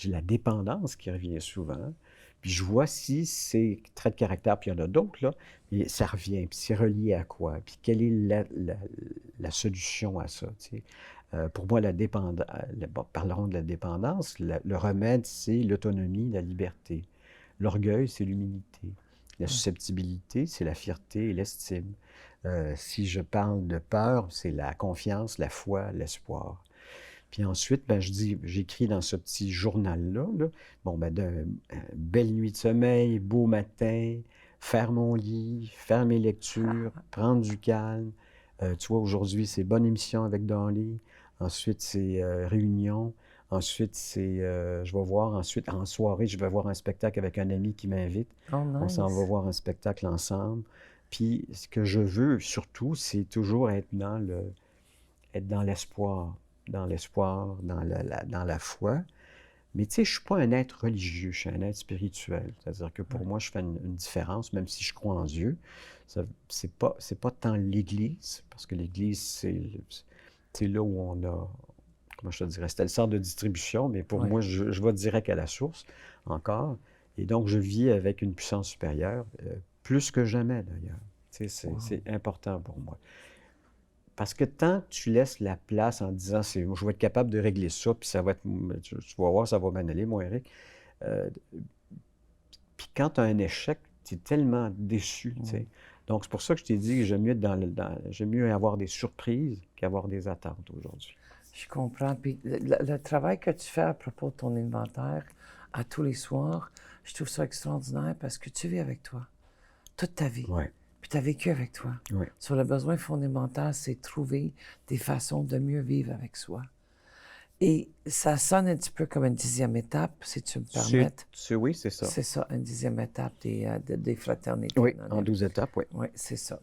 la dépendance qui revient souvent. Puis je vois si ces traits de caractère, puis il y en a d'autres, là, et ça revient, puis c'est relié à quoi, puis quelle est la solution à ça, tu sais. Pour moi, bon, parlerons de la dépendance, le remède, c'est l'autonomie, la liberté. L'orgueil, c'est l'humilité. La Ouais. susceptibilité, c'est la fierté et l'estime. Si je parle de peur, c'est la confiance, la foi, l'espoir. Puis ensuite, ben, j'écris dans ce petit journal-là, là, bon, ben, belle nuit de sommeil, beau matin, faire mon lit, faire mes lectures, prendre du calme. Tu vois, aujourd'hui, c'est bonne émission avec Dolly. Ensuite, c'est réunion. Ensuite, je vais voir, ensuite, en soirée, je vais voir un spectacle avec un ami qui m'invite. Oh, On s'en va nice! voir un spectacle ensemble. Puis, ce que je veux surtout, c'est toujours être dans l'espoir, dans la foi. Mais tu sais, je suis pas un être religieux, je suis un être spirituel. C'est-à-dire que pour Ouais. moi, je fais une différence, même si je crois en Dieu. C'est pas tant l'Église, parce que l'Église, c'est là où on a, comment je te dirais, c'était le centre de distribution, mais pour Ouais. moi, je vais direct à la source, encore. Et donc, je vis avec une puissance supérieure, plus que jamais d'ailleurs. Tu sais, Wow. c'est important pour moi. Parce que tant que tu laisses la place en disant, je vais être capable de régler ça, puis ça va être, tu vas voir, ça va m'en aller, moi, Eric. Euh, Puis quand tu as un échec, tu es tellement déçu, tu Mm. sais. Donc, c'est pour ça que je t'ai dit que j'aime mieux, j'aime mieux avoir des surprises qu'avoir des attentes aujourd'hui. Je comprends. Puis le travail que tu fais à propos de ton inventaire à tous les soirs, je trouve ça extraordinaire parce que tu vis avec toi toute ta vie. Ouais, Puis tu as vécu avec toi. ouais. Sur le besoin fondamental, c'est trouver des façons de mieux vivre avec soi. Et ça sonne un petit peu comme une 10e étape, si tu me permets. Oui, c'est ça. C'est ça, une 10e étape des fraternités Oui, en anonymes. 12 étapes, oui. Oui, c'est ça.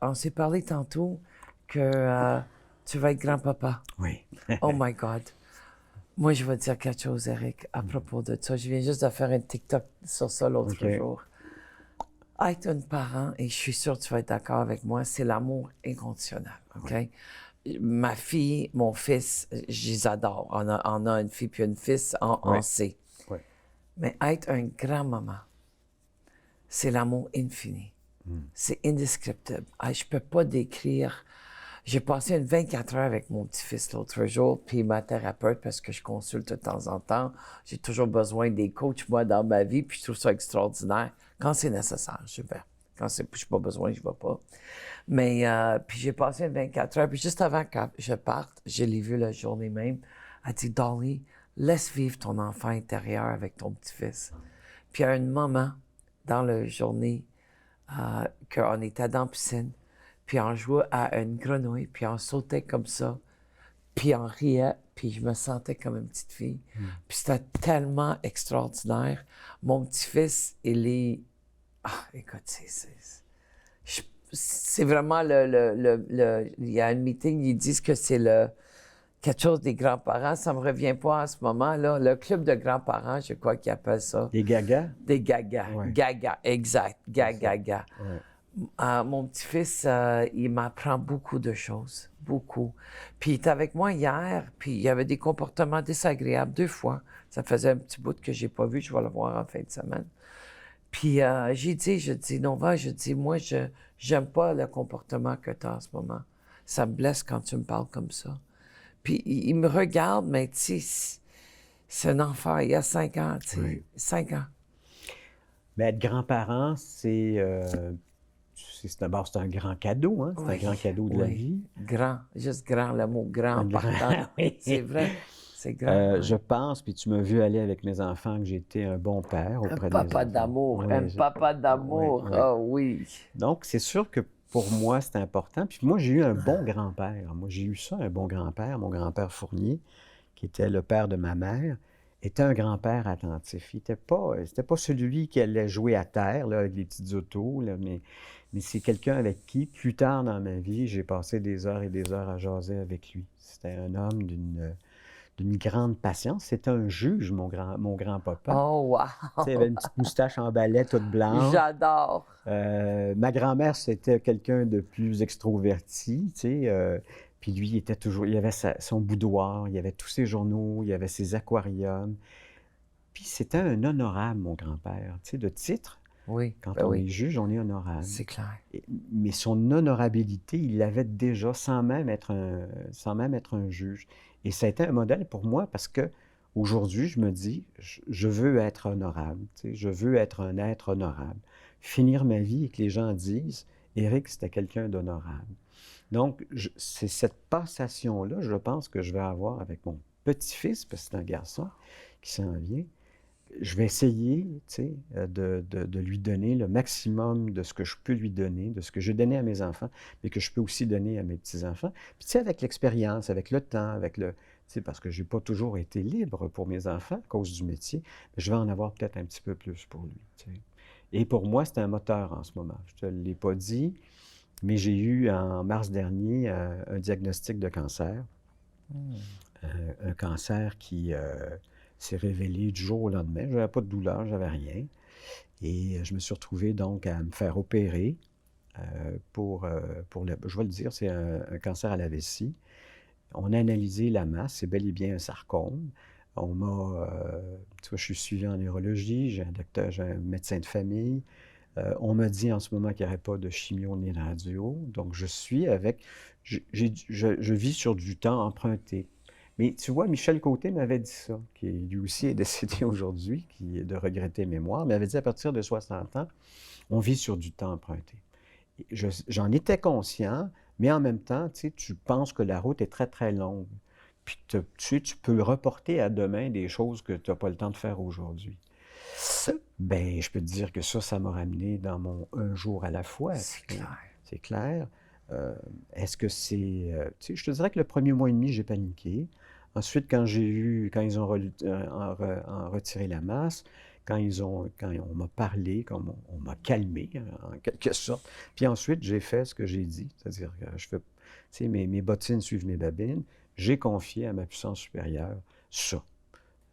On s'est parlé tantôt que tu vas être grand-papa. Oui. Oh my God. Moi, je vais te dire quelque chose, Eric, à propos de ça. Je viens juste de faire un TikTok sur ça l'autre OK. jour. Être un parent, et je suis sûre que tu vas être d'accord avec moi, c'est l'amour inconditionnel, OK? Ma fille, mon fils, je les adore. On a une fille puis un fils, on Ouais. sait. Ouais. Mais être un grand-maman, c'est l'amour infini. C'est indescriptible. Je peux pas décrire. J'ai passé une 24 heures avec mon petit-fils l'autre jour, puis ma thérapeute, parce que je consulte de temps en temps. J'ai toujours besoin des coachs, moi, dans ma vie, puis je trouve ça extraordinaire. Quand c'est nécessaire, je vais. Quand je n'ai pas besoin, je ne vais pas. Mais, puis j'ai passé une 24 heures, puis juste avant que je parte, je l'ai vu la journée même, elle dit, Dolly, laisse vivre ton enfant intérieur avec ton petit-fils. Puis à un moment, dans la journée, qu'on était dans la piscine, puis on jouait à une grenouille, puis on sautait comme ça, puis on riait, puis je me sentais comme une petite fille. Puis c'était tellement extraordinaire. Mon petit-fils, il est... Ah, écoute, c'est vraiment il y a un meeting, ils disent que c'est quelque chose des grands-parents. Ça me revient pas en ce moment, là. Le club de grands-parents, je crois qu'ils appellent ça. Les gagas? Des gagas. Ouais. Gaga, exact. Gaga. Ouais. Mon petit-fils, il m'apprend beaucoup de choses. Beaucoup. Puis il était avec moi hier, puis il y avait des comportements désagréables 2 fois. Ça faisait un petit bout que j'ai pas vu, je vais le voir en fin de semaine. Puis je dis, Nova, moi, j'aime pas le comportement que tu as en ce moment. Ça me blesse quand tu me parles comme ça. Puis il me regarde, mais tu sais, c'est un enfant, il y a 5 ans, tu sais, Oui. 5 ans. Mais être grand-parent, d'abord, c'est un grand cadeau, hein? C'est un Oui, grand cadeau de la oui. vie. Grand, juste grand, le mot grand en partant. Oui. C'est vrai, c'est grand. Je Ouais. pense, puis tu m'as vu aller avec mes enfants, que j'ai été un bon père Un auprès de mes papa enfants. d'amour, Oui, un papa oui, d'amour, oui. ah oui. Donc, c'est sûr que pour moi, c'est important. Puis moi, j'ai eu un bon grand-père. Moi, j'ai eu ça, un bon grand-père. Mon grand-père Fournier, qui était le père de ma mère, était un grand-père attentif. C'était pas celui qui allait jouer à terre, là, avec les petites autos, là, mais c'est quelqu'un avec qui, plus tard dans ma vie, j'ai passé des heures et des heures à jaser avec lui. C'était un homme d'une grande patience. C'était un juge, mon grand-papa. Oh, Tu sais, il wow! avait une petite moustache en balai toute blanche. J'adore. Ma grand-mère, c'était quelqu'un de plus extroverti, tu sais. Puis lui, il avait son boudoir, il avait tous ses journaux, il avait ses aquariums. Puis c'était un honorable, mon grand-père. Tu sais, de titre, Oui, quand ben on est oui, juge, on est honorable. c'est clair. Mais son honorabilité, il l'avait déjà sans même être un juge. Et ça a été un modèle pour moi parce que aujourd'hui, je me dis, je veux être honorable. Tu sais, je veux être un être honorable. Finir ma vie et que les gens disent, Éric, c'était quelqu'un d'honorable. Donc, c'est cette passation-là, je pense, que je vais avoir avec mon petit-fils, parce que c'est un garçon qui s'en vient. Je vais essayer, tu sais, de lui donner le maximum de ce que je peux lui donner, de ce que j'ai donné à mes enfants, mais que je peux aussi donner à mes petits-enfants. Puis, tu sais, avec l'expérience, avec le temps, tu sais, parce que je n'ai pas toujours été libre pour mes enfants à cause du métier, mais je vais en avoir peut-être un petit peu plus pour lui, tu sais. Et pour moi, c'est un moteur en ce moment. Je ne te l'ai pas dit, mais j'ai eu en mars dernier un diagnostic de cancer. Un cancer qui s'est révélé du jour au lendemain. Je n'avais pas de douleur, j'avais rien. Et je me suis retrouvé donc à me faire opérer je vais le dire, c'est un cancer à la vessie. On a analysé la masse, c'est bel et bien un sarcome. Tu vois, je suis suivi en neurologie, j'ai un médecin de famille. On m'a dit en ce moment qu'il n'y aurait pas de chimio ni de radio. Donc, je vis sur du temps emprunté. Mais tu vois, Michel Côté m'avait dit ça, qui lui aussi est décédé aujourd'hui, qui est de regretter mémoire, m'avait dit à partir de 60 ans, on vit sur du temps emprunté. J'en étais conscient, mais en même temps, tu sais, tu penses que la route est très, très longue. Puis tu peux reporter à demain des choses que tu n'as pas le temps de faire aujourd'hui. Ben, je peux te dire que ça m'a ramené dans mon un jour à la fois. C'est clair. C'est clair. Est-ce que tu sais, je te dirais que le premier mois et demi, j'ai paniqué. Ensuite, quand ils ont retiré la masse, quand on m'a parlé, quand on m'a calmé, en quelque sorte. Puis ensuite, j'ai fait ce que j'ai dit. C'est-à-dire que tu sais, mes bottines suivent mes babines. J'ai confié à ma puissance supérieure ça.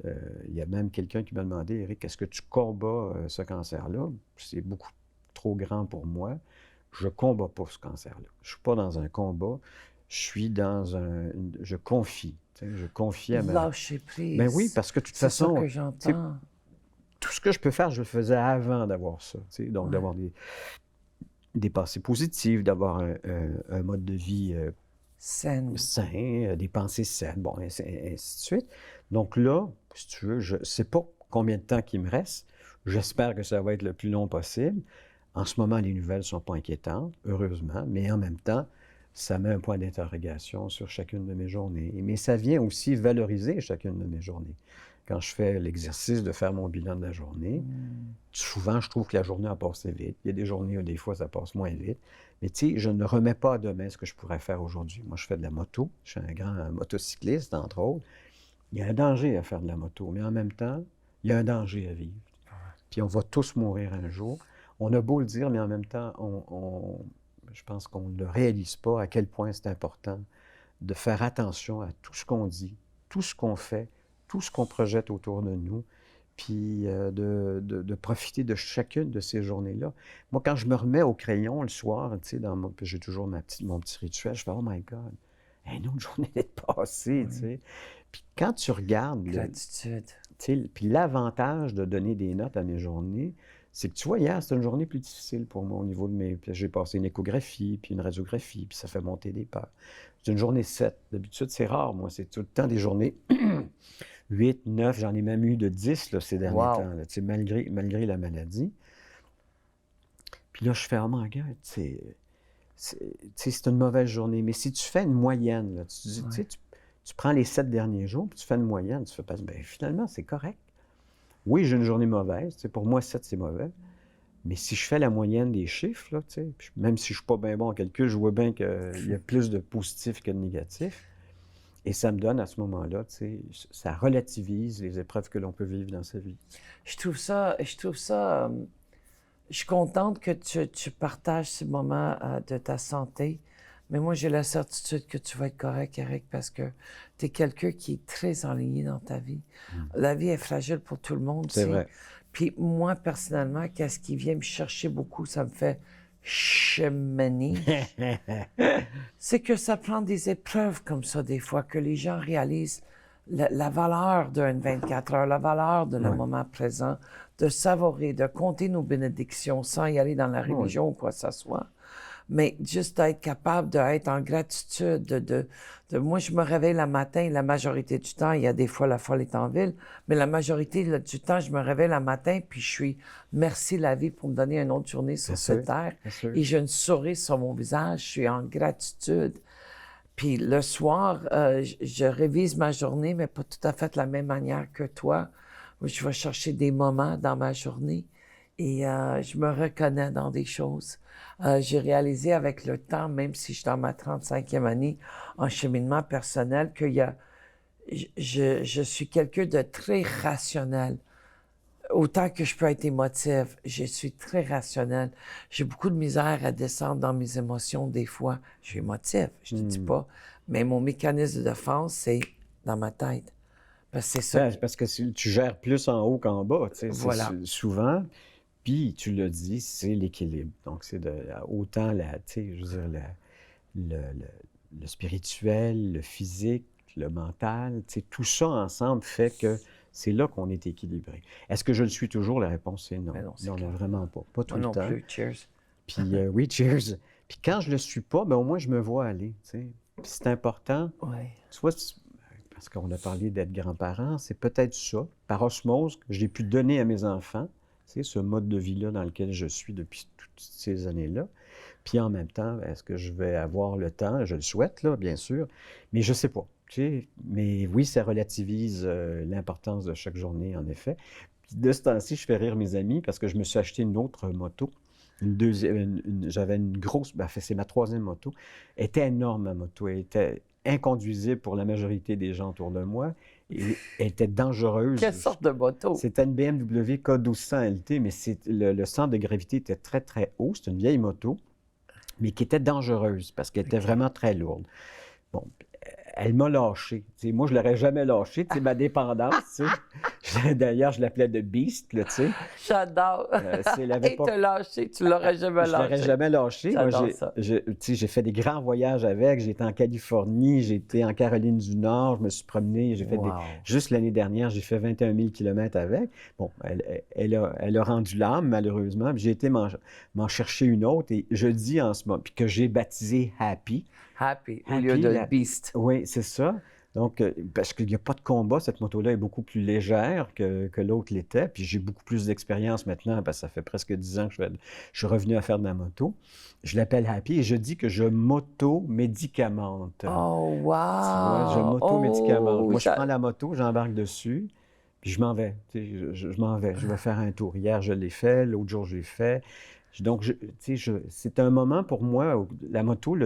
Il y a même quelqu'un qui m'a demandé, Éric, est-ce que tu combats ce cancer-là? C'est beaucoup trop grand pour moi. Je ne combats pas ce cancer-là. Je ne suis pas dans un combat. Je confie. Tu sais, je confie à ma... Lâcher prise. Ben oui, parce que de toute C'est ça façon, que tu sais, j'entends. tout ce que je peux faire, je le faisais avant d'avoir ça. Tu sais, donc, Ouais. d'avoir des pensées positives, d'avoir un mode de vie Saine. sain, des pensées saines, bon, ainsi de suite. Donc là, si tu veux, je ne sais pas combien de temps qu'il me reste. J'espère que ça va être le plus long possible. En ce moment, les nouvelles ne sont pas inquiétantes, heureusement, mais en même temps, ça met un point d'interrogation sur chacune de mes journées. Mais ça vient aussi valoriser chacune de mes journées. Quand je fais l'exercice de faire mon bilan de la journée, souvent, je trouve que la journée a passé vite. Il y a des journées où des fois, ça passe moins vite. Mais tu sais, je ne remets pas à demain ce que je pourrais faire aujourd'hui. Moi, je fais de la moto. Je suis un grand motocycliste, entre autres. Il y a un danger à faire de la moto, mais en même temps, il y a un danger à vivre. Puis on va tous mourir un jour. On a beau le dire, mais en même temps, je pense qu'on ne le réalise pas à quel point c'est important de faire attention à tout ce qu'on dit, tout ce qu'on fait, tout ce qu'on projette autour de nous, puis de profiter de chacune de ces journées-là. Moi, quand je me remets au crayon le soir, tu sais, puis j'ai toujours mon petit rituel, je fais « Oh my God, une autre journée d'être passée, tu sais. » Puis quand tu regardes... Gratitude. Puis l'avantage de donner des notes à mes journées, c'est que tu vois, hier, c'était une journée plus difficile pour moi au niveau de mes... Puis j'ai passé une échographie, puis une radiographie, puis ça fait monter des peurs. C'est une journée 7. D'habitude, c'est rare, moi. C'est tout le temps des journées 8, 9, j'en ai même eu de 10 là, ces derniers Wow. temps, là, tu sais, malgré la maladie. Puis là, je fais, oh my God, c'est une mauvaise journée. Mais si tu fais une moyenne, là, tu dis, tu sais, tu prends les 7 derniers jours, puis tu fais une moyenne, tu fais pas, ben finalement, c'est correct. Oui, j'ai une journée mauvaise. Tu sais, pour moi, 7, c'est mauvais. Mais si je fais la moyenne des chiffres, là, tu sais, puis même si je ne suis pas bien bon en calcul, je vois bien qu'il y a plus de positifs que de négatifs. Et ça me donne à ce moment-là, tu sais, ça relativise les épreuves que l'on peut vivre dans sa vie. Je trouve ça, je suis contente que tu partages ces moments de ta santé, mais moi, j'ai la certitude que tu vas être correct, Eric, parce que tu es quelqu'un qui est très enligné dans ta vie. La vie est fragile pour tout le monde, C'est vrai. Puis moi, personnellement, qu'est-ce qui vient me chercher beaucoup, ça me fait cheminer, c'est que ça prend des épreuves comme ça, des fois, que les gens réalisent la valeur d'un 24 heures, la valeur de le moment présent, de savourer, de compter nos bénédictions sans y aller dans la religion ou quoi que ce soit. Mais juste d'être capable d'être en gratitude, moi, je me réveille le matin, la majorité du temps, il y a des fois la folle est en ville, mais la majorité du temps, je me réveille le matin, puis je suis merci la vie pour me donner une autre journée sur cette terre. Et j'ai une souris sur mon visage, je suis en gratitude. Puis le soir, je révise ma journée, mais pas tout à fait de la même manière que toi. Je vais chercher des moments dans ma journée et je me reconnais dans des choses. J'ai réalisé avec le temps, même si je suis dans ma 35e année en cheminement personnel, que je suis quelqu'un de très rationnel. Autant que je peux être émotive, je suis très rationnel. J'ai beaucoup de misère à descendre dans mes émotions des fois. Je suis émotive, je te dis pas. Mais mon mécanisme de défense, c'est dans ma tête. Parce que c'est ça. Parce que tu gères plus en haut qu'en bas, tu sais, Voilà. souvent. Puis, tu l'as dit, c'est l'équilibre. Donc, c'est autant tu sais, je veux dire, le spirituel, le physique, le mental, tu sais, tout ça ensemble fait que c'est là qu'on est équilibré. Est-ce que je le suis toujours? La réponse est non. Mais non, c'est Non, clair. vraiment pas. Pas tout Moi le non temps. plus. Cheers. Puis, oui, cheers. Puis quand je le suis pas, ben au moins, je me vois aller, tu sais. Puis c'est important. Ouais. Soit parce qu'on a parlé d'être grand-parent, c'est peut-être ça, par osmose, que j'ai pu donner à mes enfants, tu sais, ce mode de vie-là dans lequel je suis depuis toutes ces années-là. Puis en même temps, est-ce que je vais avoir le temps? Je le souhaite, là, bien sûr, mais je sais pas. Tu sais. Mais oui, ça relativise l'importance de chaque journée, en effet. Puis de ce temps-ci, je fais rire mes amis parce que je me suis acheté une autre moto. J'avais une grosse, ben, c'est ma 3e moto. Elle était énorme, ma moto. Elle était inconduisible pour la majorité des gens autour de moi. Et elle était dangereuse. Quelle sorte de moto? C'était une BMW K1200 LT, mais le centre de gravité était très, très haut. C'est une vieille moto, mais qui était dangereuse parce qu'elle était vraiment très lourde. Bon, elle m'a lâché. Tu sais, moi, je ne l'aurais jamais lâché. Tu sais, ma dépendance, tu sais. D'ailleurs, je l'appelais The Beast, là, tu sais. J'adore. Elle avait Et pas... te lâcher, tu l'aurais jamais Je lâché. l'aurais jamais lâché. Moi, J'adore ça. tu sais, j'ai fait des grands voyages avec. J'ai été en Californie, j'ai été en Caroline du Nord, je me suis promené. J'ai fait Wow. juste l'année dernière, j'ai fait 21 000 km avec. Bon, elle a rendu l'âme, malheureusement. Puis j'ai été m'en chercher une autre. Et je dis en ce moment, puis que j'ai baptisé Happy. Happy, au lieu de Beast. Oui, c'est ça. Donc, parce qu'il n'y a pas de combat, cette moto-là est beaucoup plus légère que l'autre l'était. Puis j'ai beaucoup plus d'expérience maintenant, parce que ça fait presque 10 ans que je suis revenu à faire de ma moto. Je l'appelle Happy et je dis que je m'auto-médicamente. Oh, wow! Tu vois, je m'auto-médicamente. Oh, Moi, je prends la moto, j'embarque dessus, puis je m'en vais. Tu sais, je m'en vais. Je vais faire un tour. Hier, je l'ai fait. L'autre jour, je l'ai fait. Donc, tu sais, c'est un moment pour moi, où la moto,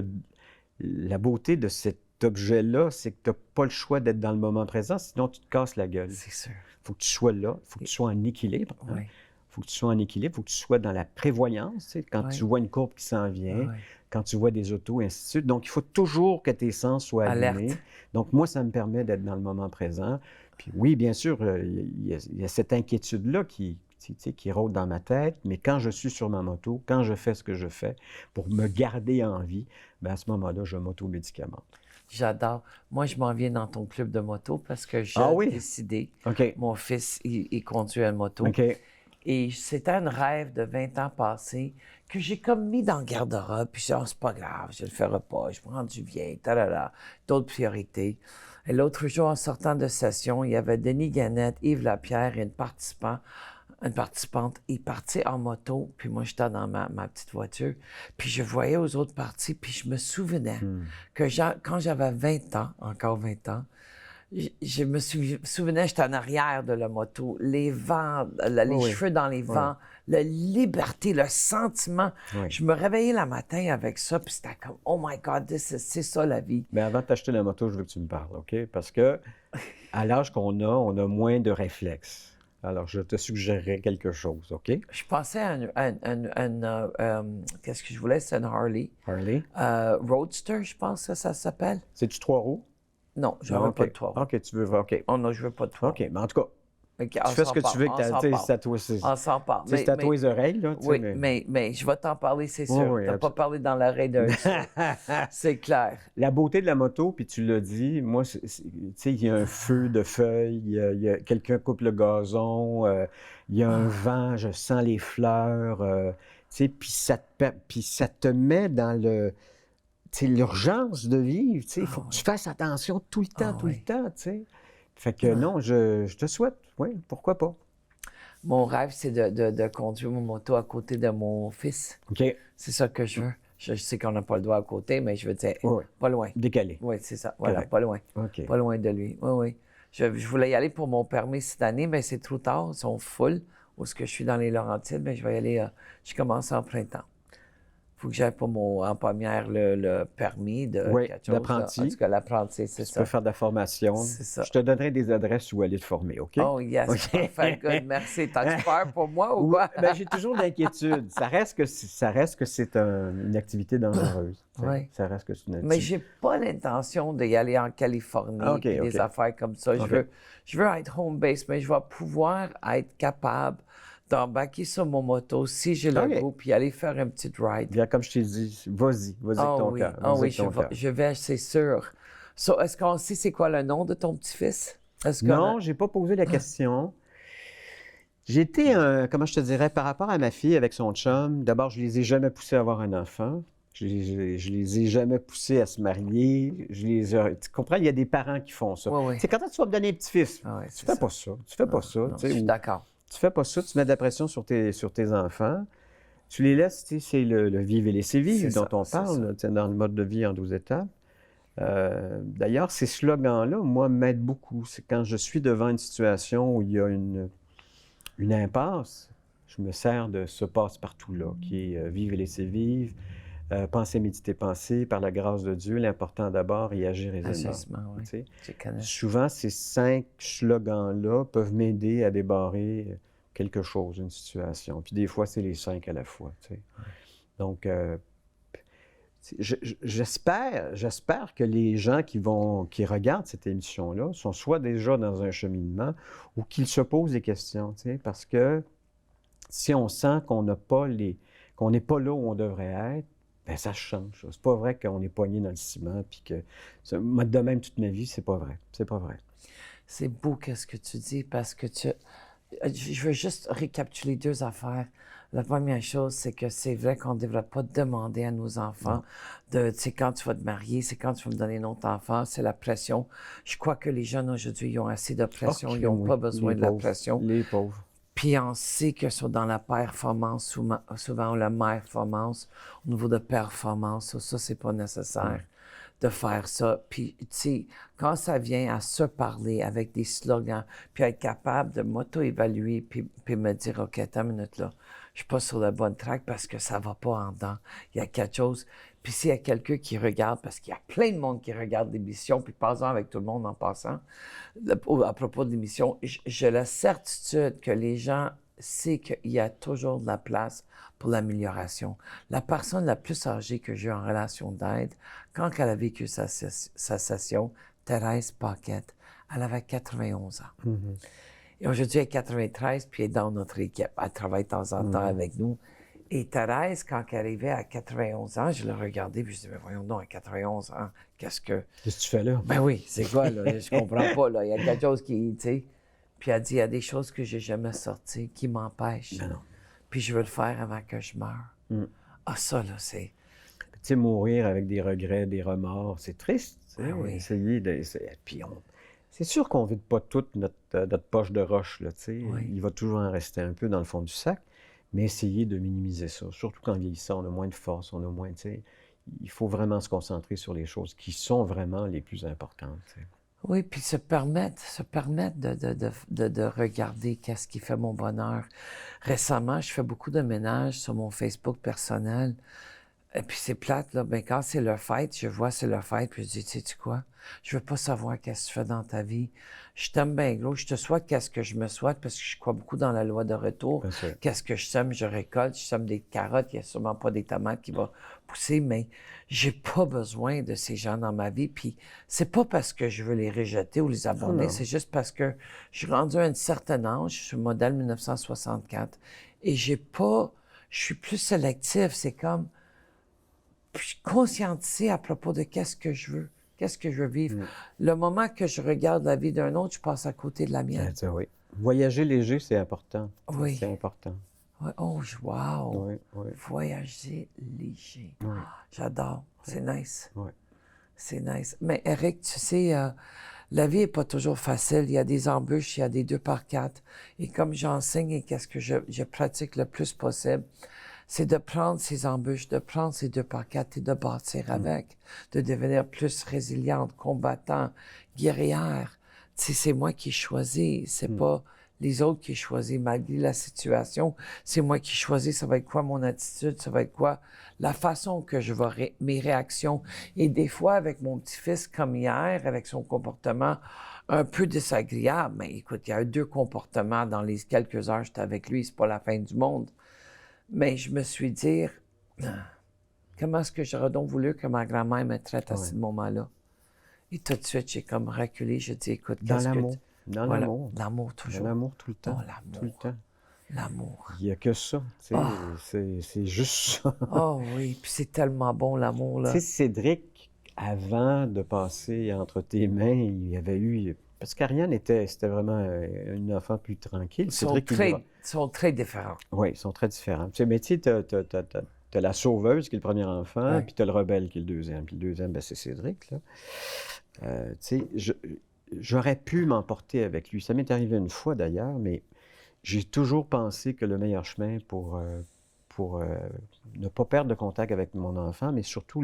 la beauté de cet objet-là, c'est que tu n'as pas le choix d'être dans le moment présent, sinon tu te casses la gueule. C'est sûr. Il faut que tu sois là, il faut que tu sois en équilibre. Il Oui. faut que tu sois en équilibre, il faut que tu sois dans la prévoyance. Tu sais, quand Oui. tu vois une courbe qui s'en vient, Oui. quand tu vois des autos, et ainsi de suite. Donc, il faut toujours que tes sens soient allumés. Alerte. Donc, moi, ça me permet d'être dans le moment présent. Puis oui, bien sûr, il y a cette inquiétude-là qui rôde dans ma tête, mais quand je suis sur ma moto, quand je fais ce que je fais pour me garder en vie, bien à ce moment-là, je m'auto-médicamente. J'adore. Moi, je m'en viens dans ton club de moto parce que j'ai décidé. OK. Mon fils, il conduit une moto. OK. Et c'était un rêve de 20 ans passés que j'ai comme mis dans le garde-robe. Puis je dit, c'est pas grave, je le ferai pas, je me rends du vieil, d'autres priorités. Et l'autre jour, en sortant de session, il y avait Denis Gannett, Yves Lapierre et une participante, ils partaient en moto, puis moi, j'étais dans ma petite voiture, puis je voyais aux autres parties, puis je me souvenais que quand j'avais 20 ans, encore 20 ans, je me souvenais, j'étais en arrière de la moto, les vents, les cheveux dans les vents, la liberté, le sentiment. Oui. Je me réveillais le matin avec ça, puis c'était comme, oh my God, c'est ça la vie. Mais avant de t'acheter la moto, je veux que tu me parles, OK? Parce que à l'âge qu'on a, on a moins de réflexes. Alors, je te suggérerais quelque chose, OK? Je pensais à qu'est-ce que je voulais? C'est une Harley. Harley? Roadster, je pense que ça s'appelle. C'est-tu 3 roues? Non, je veux OK. pas de 3 roues. OK, tu veux... OK. Oh non, je veux pas de 3 roues. OK, mais en tout cas, Okay, tu fais ce que tu veux, on s'en parle. c'est tatoué les oreilles, là. Oui, mais je vais t'en parler, c'est sûr. Oui, Tu n'as pas parlé dans l'oreille d'un c'est clair. La beauté de la moto, puis tu l'as dit, moi, tu sais, il y a un feu de feuilles, il y a quelqu'un coupe le gazon, il y a un vent, je sens les fleurs, tu sais, puis ça te met dans l'urgence de vivre, tu sais, il faut que tu fasses attention tout le temps, tu sais. Fait que non, je te souhaite, oui, pourquoi pas. Mon rêve, c'est de conduire mon moto à côté de mon fils. OK. C'est ça que je veux. Je sais qu'on n'a pas le doigt à côté, mais je veux dire, Oui. pas loin. Décalé. Oui, c'est ça. Voilà, Correct. pas loin. OK. Pas loin de lui. Oui, oui. Je voulais y aller pour mon permis cette année, mais c'est trop tard. Ils sont full. Où est-ce que je suis dans les Laurentides? Mais je vais y aller. Je commence en printemps. Il faut que j'aille pour en première le permis de quelque chose. D'apprenti. En tout cas, l'apprenti, c'est ça. Tu peux faire de la formation. C'est ça. Je te donnerai des adresses où aller te former, OK? Oh yes, OK. parfait, good, merci. T'as-tu peur pour moi ou quoi? Ben, j'ai toujours de l'inquiétude. Ça reste que c'est une activité dangereuse. Oui. Ça reste que c'est une activité. Mais j'ai pas l'intention d'y aller en Californie, puis des affaires comme ça. Je veux être home base, mais je vais pouvoir être capable d'embarquer sur mon moto si j'ai le goût, puis aller faire un petit ride. Bien, comme je t'ai dit, vas-y avec ton cœur. Oui, je vais, c'est sûr. So, est-ce qu'on sait c'est quoi le nom de ton petit-fils? Non, j'ai pas posé la question. J'étais, comment je te dirais, par rapport à ma fille avec son chum, d'abord, je les ai jamais poussés à avoir un enfant. Je les ai jamais poussés à se marier. Tu comprends? Il y a des parents qui font ça. Oui. C'est quand tu vas me donner un petit-fils. Tu fais pas ça. Tu fais pas ça. Je suis d'accord. Tu fais pas ça, tu mets de la pression sur tes enfants. Tu les laisses, c'est le vivre et laisser vivre dont on parle, là, dans le mode de vie en 12 étapes. D'ailleurs, ces slogans-là, moi, m'aident beaucoup. C'est quand je suis devant une situation où il y a une impasse, je me sers de ce passe-partout-là, qui est vivre et laisser vivre, penser, méditer, penser, par la grâce de Dieu, l'important d'abord, y agir aisément. Oui. Souvent, ces 5 slogans-là peuvent m'aider à débarrer quelque chose, une situation. Puis des fois, c'est les 5 à la fois. Donc, j'espère que les gens qui regardent cette émission-là sont soit déjà dans un cheminement ou qu'ils se posent des questions, parce que si on sent qu'on n'est pas là où on devrait être, ben ça change. C'est pas vrai qu'on est poigné dans le ciment puis que de même toute ma vie, c'est pas vrai. C'est pas vrai. C'est beau qu'est-ce que tu dis parce que je veux juste récapituler 2 affaires. La première chose, c'est que c'est vrai qu'on ne devrait pas demander à nos enfants c'est quand tu vas te marier, c'est quand tu vas me donner un autre enfant, c'est la pression. Je crois que les jeunes aujourd'hui, ils ont assez de pression, ils n'ont pas besoin de la pression. Les pauvres. Puis on sait que sont dans la performance, souvent la performance, au niveau de performance, ça c'est pas nécessaire de faire ça. Puis, tu sais, quand ça vient à se parler avec des slogans, puis être capable de m'auto-évaluer, puis me dire, OK, attends une minute là, je suis pas sur la bonne track parce que ça va pas en dedans. Il y a quelque chose. Puis s'il y a quelqu'un qui regarde, parce qu'il y a plein de monde qui regarde l'émission, puis passant avec tout le monde en passant, à propos de l'émission, j'ai la certitude que les gens savent qu'il y a toujours de la place pour l'amélioration. La personne la plus âgée que j'ai en relation d'aide, quand elle a vécu sa session, Thérèse Paquette, elle avait 91 ans. Et aujourd'hui, elle est 93, puis elle est dans notre équipe. Elle travaille de temps en temps avec nous. Et Thérèse, quand elle arrivait à 91 ans, je la regardais, puis je disais, mais voyons donc, à 91 ans, qu'est-ce que tu fais là? Ben oui, c'est quoi, là? Je comprends pas, là. Il y a quelque chose qui, tu sais... Puis elle dit, il y a des choses que j'ai jamais sorties qui m'empêchent. Ben non. Puis je veux le faire avant que je meure. Mm. Ah, ça, là, c'est... Tu sais, mourir avec des regrets, des remords, c'est triste. Tu sais, Ah oui. essayer de... Puis c'est sûr qu'on ne vide pas toute notre poche de roche, là, tu sais. Oui. Il va toujours en rester un peu dans le fond du sac, mais essayer de minimiser ça. Surtout qu'en vieillissant, on a moins de force, on a moins, tu sais. Il faut vraiment se concentrer sur les choses qui sont vraiment les plus importantes, tu sais. Oui, puis se permettre de regarder qu'est-ce qui fait mon bonheur. Récemment, je fais beaucoup de ménage sur mon Facebook personnel. Et puis c'est plate, là. Ben, quand c'est leur fête, je vois c'est leur fête, puis je dis, tu sais quoi? Je veux pas savoir qu'est-ce que tu fais dans ta vie. Je t'aime bien gros. Je te souhaite qu'est-ce que je me souhaite, parce que je crois beaucoup dans la loi de retour. Bien sûr. Qu'est-ce que je sème, je récolte. Je sème des carottes, il n'y a sûrement pas des tomates qui vont pousser, mais j'ai pas besoin de ces gens dans ma vie. Puis c'est pas parce que je veux les rejeter ou les abandonner, Non. c'est juste parce que je suis rendu à un certain âge, je suis modèle 1964, et je suis plus sélectif. C'est comme, je suis conscientisé à propos de qu'est-ce que je veux vivre. Le moment que je regarde la vie d'un autre, je passe à côté de la mienne. Oui. Voyager léger, c'est important. Oui. C'est important. Ouais. Oh, wow! Oui, oui. Voyager léger. Oui. Ah, j'adore. C'est nice. Oui. C'est nice. Mais Eric, tu sais, la vie n'est pas toujours facile. Il y a des embûches, il y a des 2x4. Et comme j'enseigne et qu'est-ce que je pratique le plus possible, c'est de prendre ces embûches, de prendre ces 2x4 et de bâtir avec, de devenir plus résiliente, combattant, guerrière. Tu sais, c'est moi qui choisis, c'est pas les autres qui choisissent malgré la situation. C'est moi qui choisis, ça va être quoi mon attitude, ça va être quoi la façon que je vais, mes réactions. Et des fois, avec mon petit-fils, comme hier, avec son comportement un peu désagréable, mais écoute, il y a eu 2 comportements dans les quelques heures que j'étais avec lui, c'est pas la fin du monde. Mais je me suis dit, comment est-ce que j'aurais donc voulu que ma grand-mère me traite à ce moment-là? Et tout de suite, j'ai comme reculé, j'ai dit, écoute, Dans qu'est-ce que... l'amour. Dans Voilà, l'amour. l'amour toujours. Dans l'amour tout le temps. Oh, l'amour. Tout le temps. L'amour. Il n'y a que ça. Tu sais, c'est juste ça. Oh oui, puis c'est tellement bon, l'amour, là. Tu sais, Cédric, avant de passer entre tes mains, il y avait eu... Parce qu'Ariane c'était vraiment une enfant plus tranquille. Ils sont Cédric, sont très différents. Oui, ils sont très différents. Tu sais, mais tu sais, t'as la sauveuse qui est le premier enfant, Ouais. puis t'as le rebelle qui est le deuxième. Puis le deuxième, ben, c'est Cédric, là. Tu sais, j'aurais pu m'emporter avec lui. Ça m'est arrivé une fois, d'ailleurs, mais j'ai toujours pensé que le meilleur chemin pour ne pas perdre de contact avec mon enfant, mais surtout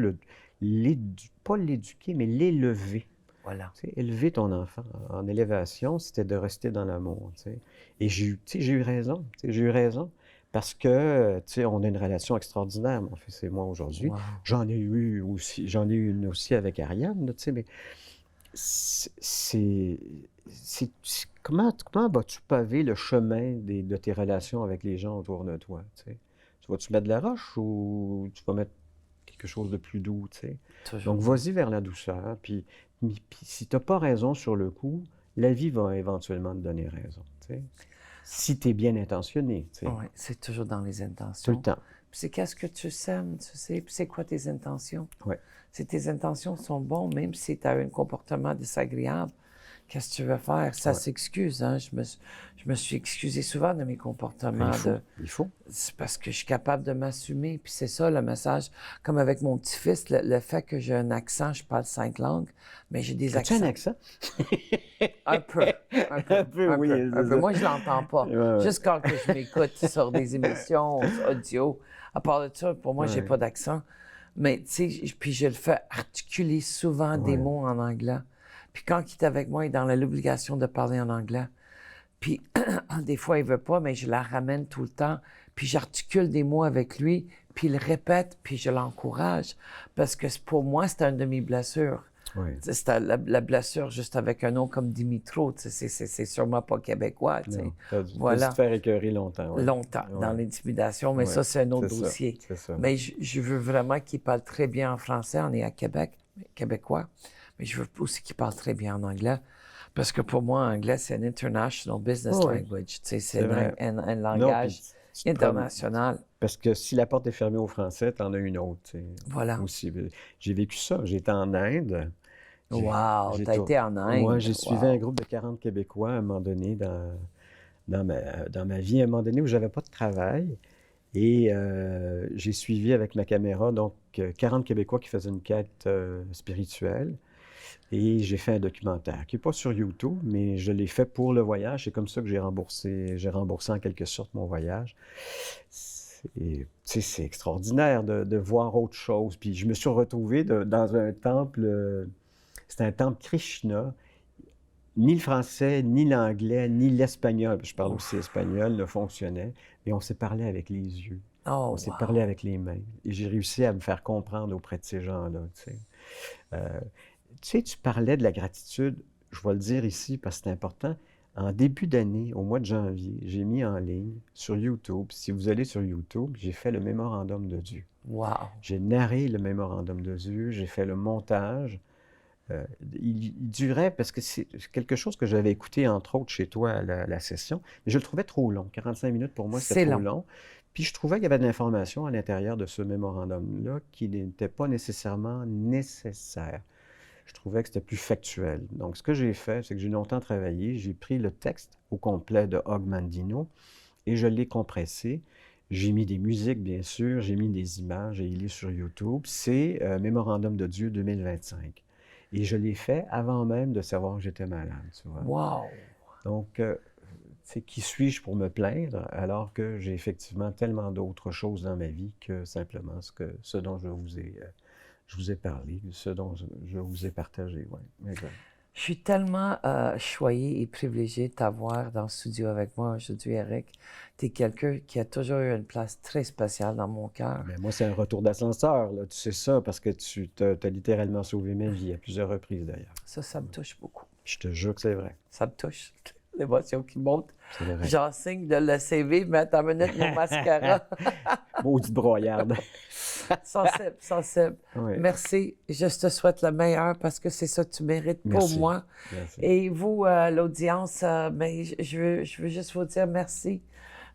pas l'éduquer, mais l'élever. Voilà. Tu sais, élever ton enfant en élévation, c'était de rester dans l'amour. Tu sais. Et j'ai eu raison. Tu sais, j'ai eu raison. Parce que, tu sais, on a une relation extraordinaire, mon fils et moi, aujourd'hui. Wow. J'en ai eu une aussi avec Ariane, là, tu sais, mais comment vas-tu paver le chemin de tes relations avec les gens autour de toi, tu sais? Tu vas-tu mettre de la roche ou tu vas mettre quelque chose de plus doux, tu sais? Toujours. Donc, vas-y vers la douceur, puis si tu n'as pas raison sur le coup, la vie va éventuellement te donner raison, tu sais? Si tu es bien intentionné, tu sais. Oui, c'est toujours dans les Tout intentions. le temps. Puis c'est qu'est-ce que tu sèmes, tu sais, puis c'est quoi tes intentions. Ouais. Si tes intentions sont bonnes, même si tu as un comportement désagréable, qu'est-ce que tu veux faire? Ça s'excuse, hein? Je me suis excusé souvent de mes comportements. Il faut. C'est parce que je suis capable de m'assumer, puis c'est ça le message. Comme avec mon petit-fils, le fait que j'ai un accent, je parle 5 langues, mais j'ai des As-tu accents. un accent? Un peu. Un peu, oui, c'est Un peu. ça. Moi, je l'entends pas. Ouais. Juste quand que je m'écoute sur des émissions audio. À part de ça, pour moi, j'ai Ouais. pas d'accent. Mais, tu sais, puis je le fais articuler souvent des Ouais. mots en anglais. Puis quand il est avec moi, il est dans l'obligation de parler en anglais. Puis des fois, il veut pas, mais je la ramène tout le temps. Puis j'articule des mots avec lui, puis il répète, puis je l'encourage. Parce que pour moi, c'est une de mes blessures. Oui. C'est la blessure juste avec un nom comme Dimitro, c'est sûrement pas québécois. Non, t'as dû Voilà. te faire écœurer longtemps. Ouais. Longtemps Ouais. dans l'intimidation, mais Ouais, ça, c'est un autre c'est ça, dossier. c'est ça. Mais je veux vraiment qu'il parle très bien en français. On est à Québec, québécois, mais je veux aussi qu'il parle très bien en anglais. Parce que pour moi, anglais, c'est un international business Oh oui. language. Tu sais, c'est C'est vrai. un Non, langage puis tu te international. Parce que si la porte est fermée au français, t'en as une autre, tu sais, Voilà. aussi. J'ai vécu ça. J'étais en Inde, Wow, J'ai t'as été en Inde. Moi, j'ai suivi Wow. un groupe de 40 Québécois à un moment donné dans ma vie, à un moment donné où j'avais pas de travail. Et j'ai suivi avec ma caméra, donc 40 Québécois qui faisaient une quête spirituelle. Et j'ai fait un documentaire qui n'est pas sur YouTube, mais je l'ai fait pour le voyage. C'est comme ça que j'ai remboursé en quelque sorte mon voyage. Tu sais, c'est extraordinaire de voir autre chose. Puis je me suis retrouvé dans un temple, c'était un temple Krishna. Ni le français, ni l'anglais, ni l'espagnol, je parle aussi Ouf. espagnol, ne fonctionnait, mais on s'est parlé avec les yeux. On Oh, s'est parlé wow. avec les mains. Et j'ai réussi à me faire comprendre auprès de ces gens-là, tu sais. Euh, Tu sais, tu parlais de la gratitude, je vais le dire ici parce que c'est important. En début d'année, au mois de janvier, j'ai mis en ligne sur YouTube, si vous allez sur YouTube, j'ai fait le mémorandum de Dieu. Wow. J'ai narré le mémorandum de Dieu, j'ai fait le montage. Il durait, parce que c'est quelque chose que j'avais écouté, entre autres, chez toi, la session, mais je le trouvais trop long. 45 minutes, pour moi, c'était C'est trop long. long. Puis je trouvais qu'il y avait de l'information à l'intérieur de ce mémorandum-là qui n'était pas nécessairement nécessaire. Je trouvais que c'était plus factuel. Donc, ce que j'ai fait, c'est que j'ai longtemps travaillé. J'ai pris le texte au complet de Og Mandino et je l'ai compressé. J'ai mis des musiques, bien sûr, j'ai mis des images et il est sur YouTube. C'est Mémorandum de Dieu 2025. Et je l'ai fait avant même de savoir que j'étais malade, tu vois. Wow. Donc, c'est qui suis-je pour me plaindre alors que j'ai effectivement tellement d'autres choses dans ma vie que simplement ce dont je vous ai parlé, ce dont je vous ai partagé. Ouais, exact. Je suis tellement choyée et privilégiée de t'avoir dans le studio avec moi aujourd'hui, Eric. Tu es quelqu'un qui a toujours eu une place très spéciale dans mon cœur. Mais moi, c'est un retour d'ascenseur, là. Tu sais ça parce que tu as littéralement sauvé ma vie à plusieurs reprises d'ailleurs. Ça me touche beaucoup. Je te jure que c'est vrai. Ça me touche. L'émotion qui monte. C'est vrai. J'en signe de le CV, mais attends une minute, mon mascara. Maudite broyarde. Sensible, sensible. Oui. Merci. Je te souhaite le meilleur parce que c'est ça que tu mérites pour Merci. moi. Merci. Et vous, l'audience, mais je veux juste vous dire merci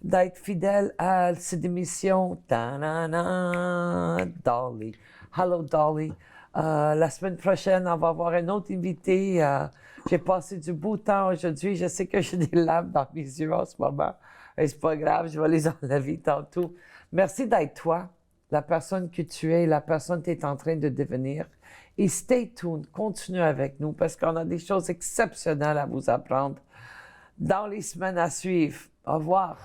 d'être fidèle à cette émission. Ta-na-na, Dolly. Hello, Dolly. La semaine prochaine, on va avoir un autre invité. J'ai passé du beau temps aujourd'hui. Je sais que j'ai des larmes dans mes yeux en ce moment. Et c'est pas grave, je vais les enlever tantôt. Merci d'être toi, la personne que tu es, la personne que tu es en train de devenir. Et stay tuned, continue avec nous parce qu'on a des choses exceptionnelles à vous apprendre dans les semaines à suivre. Au revoir.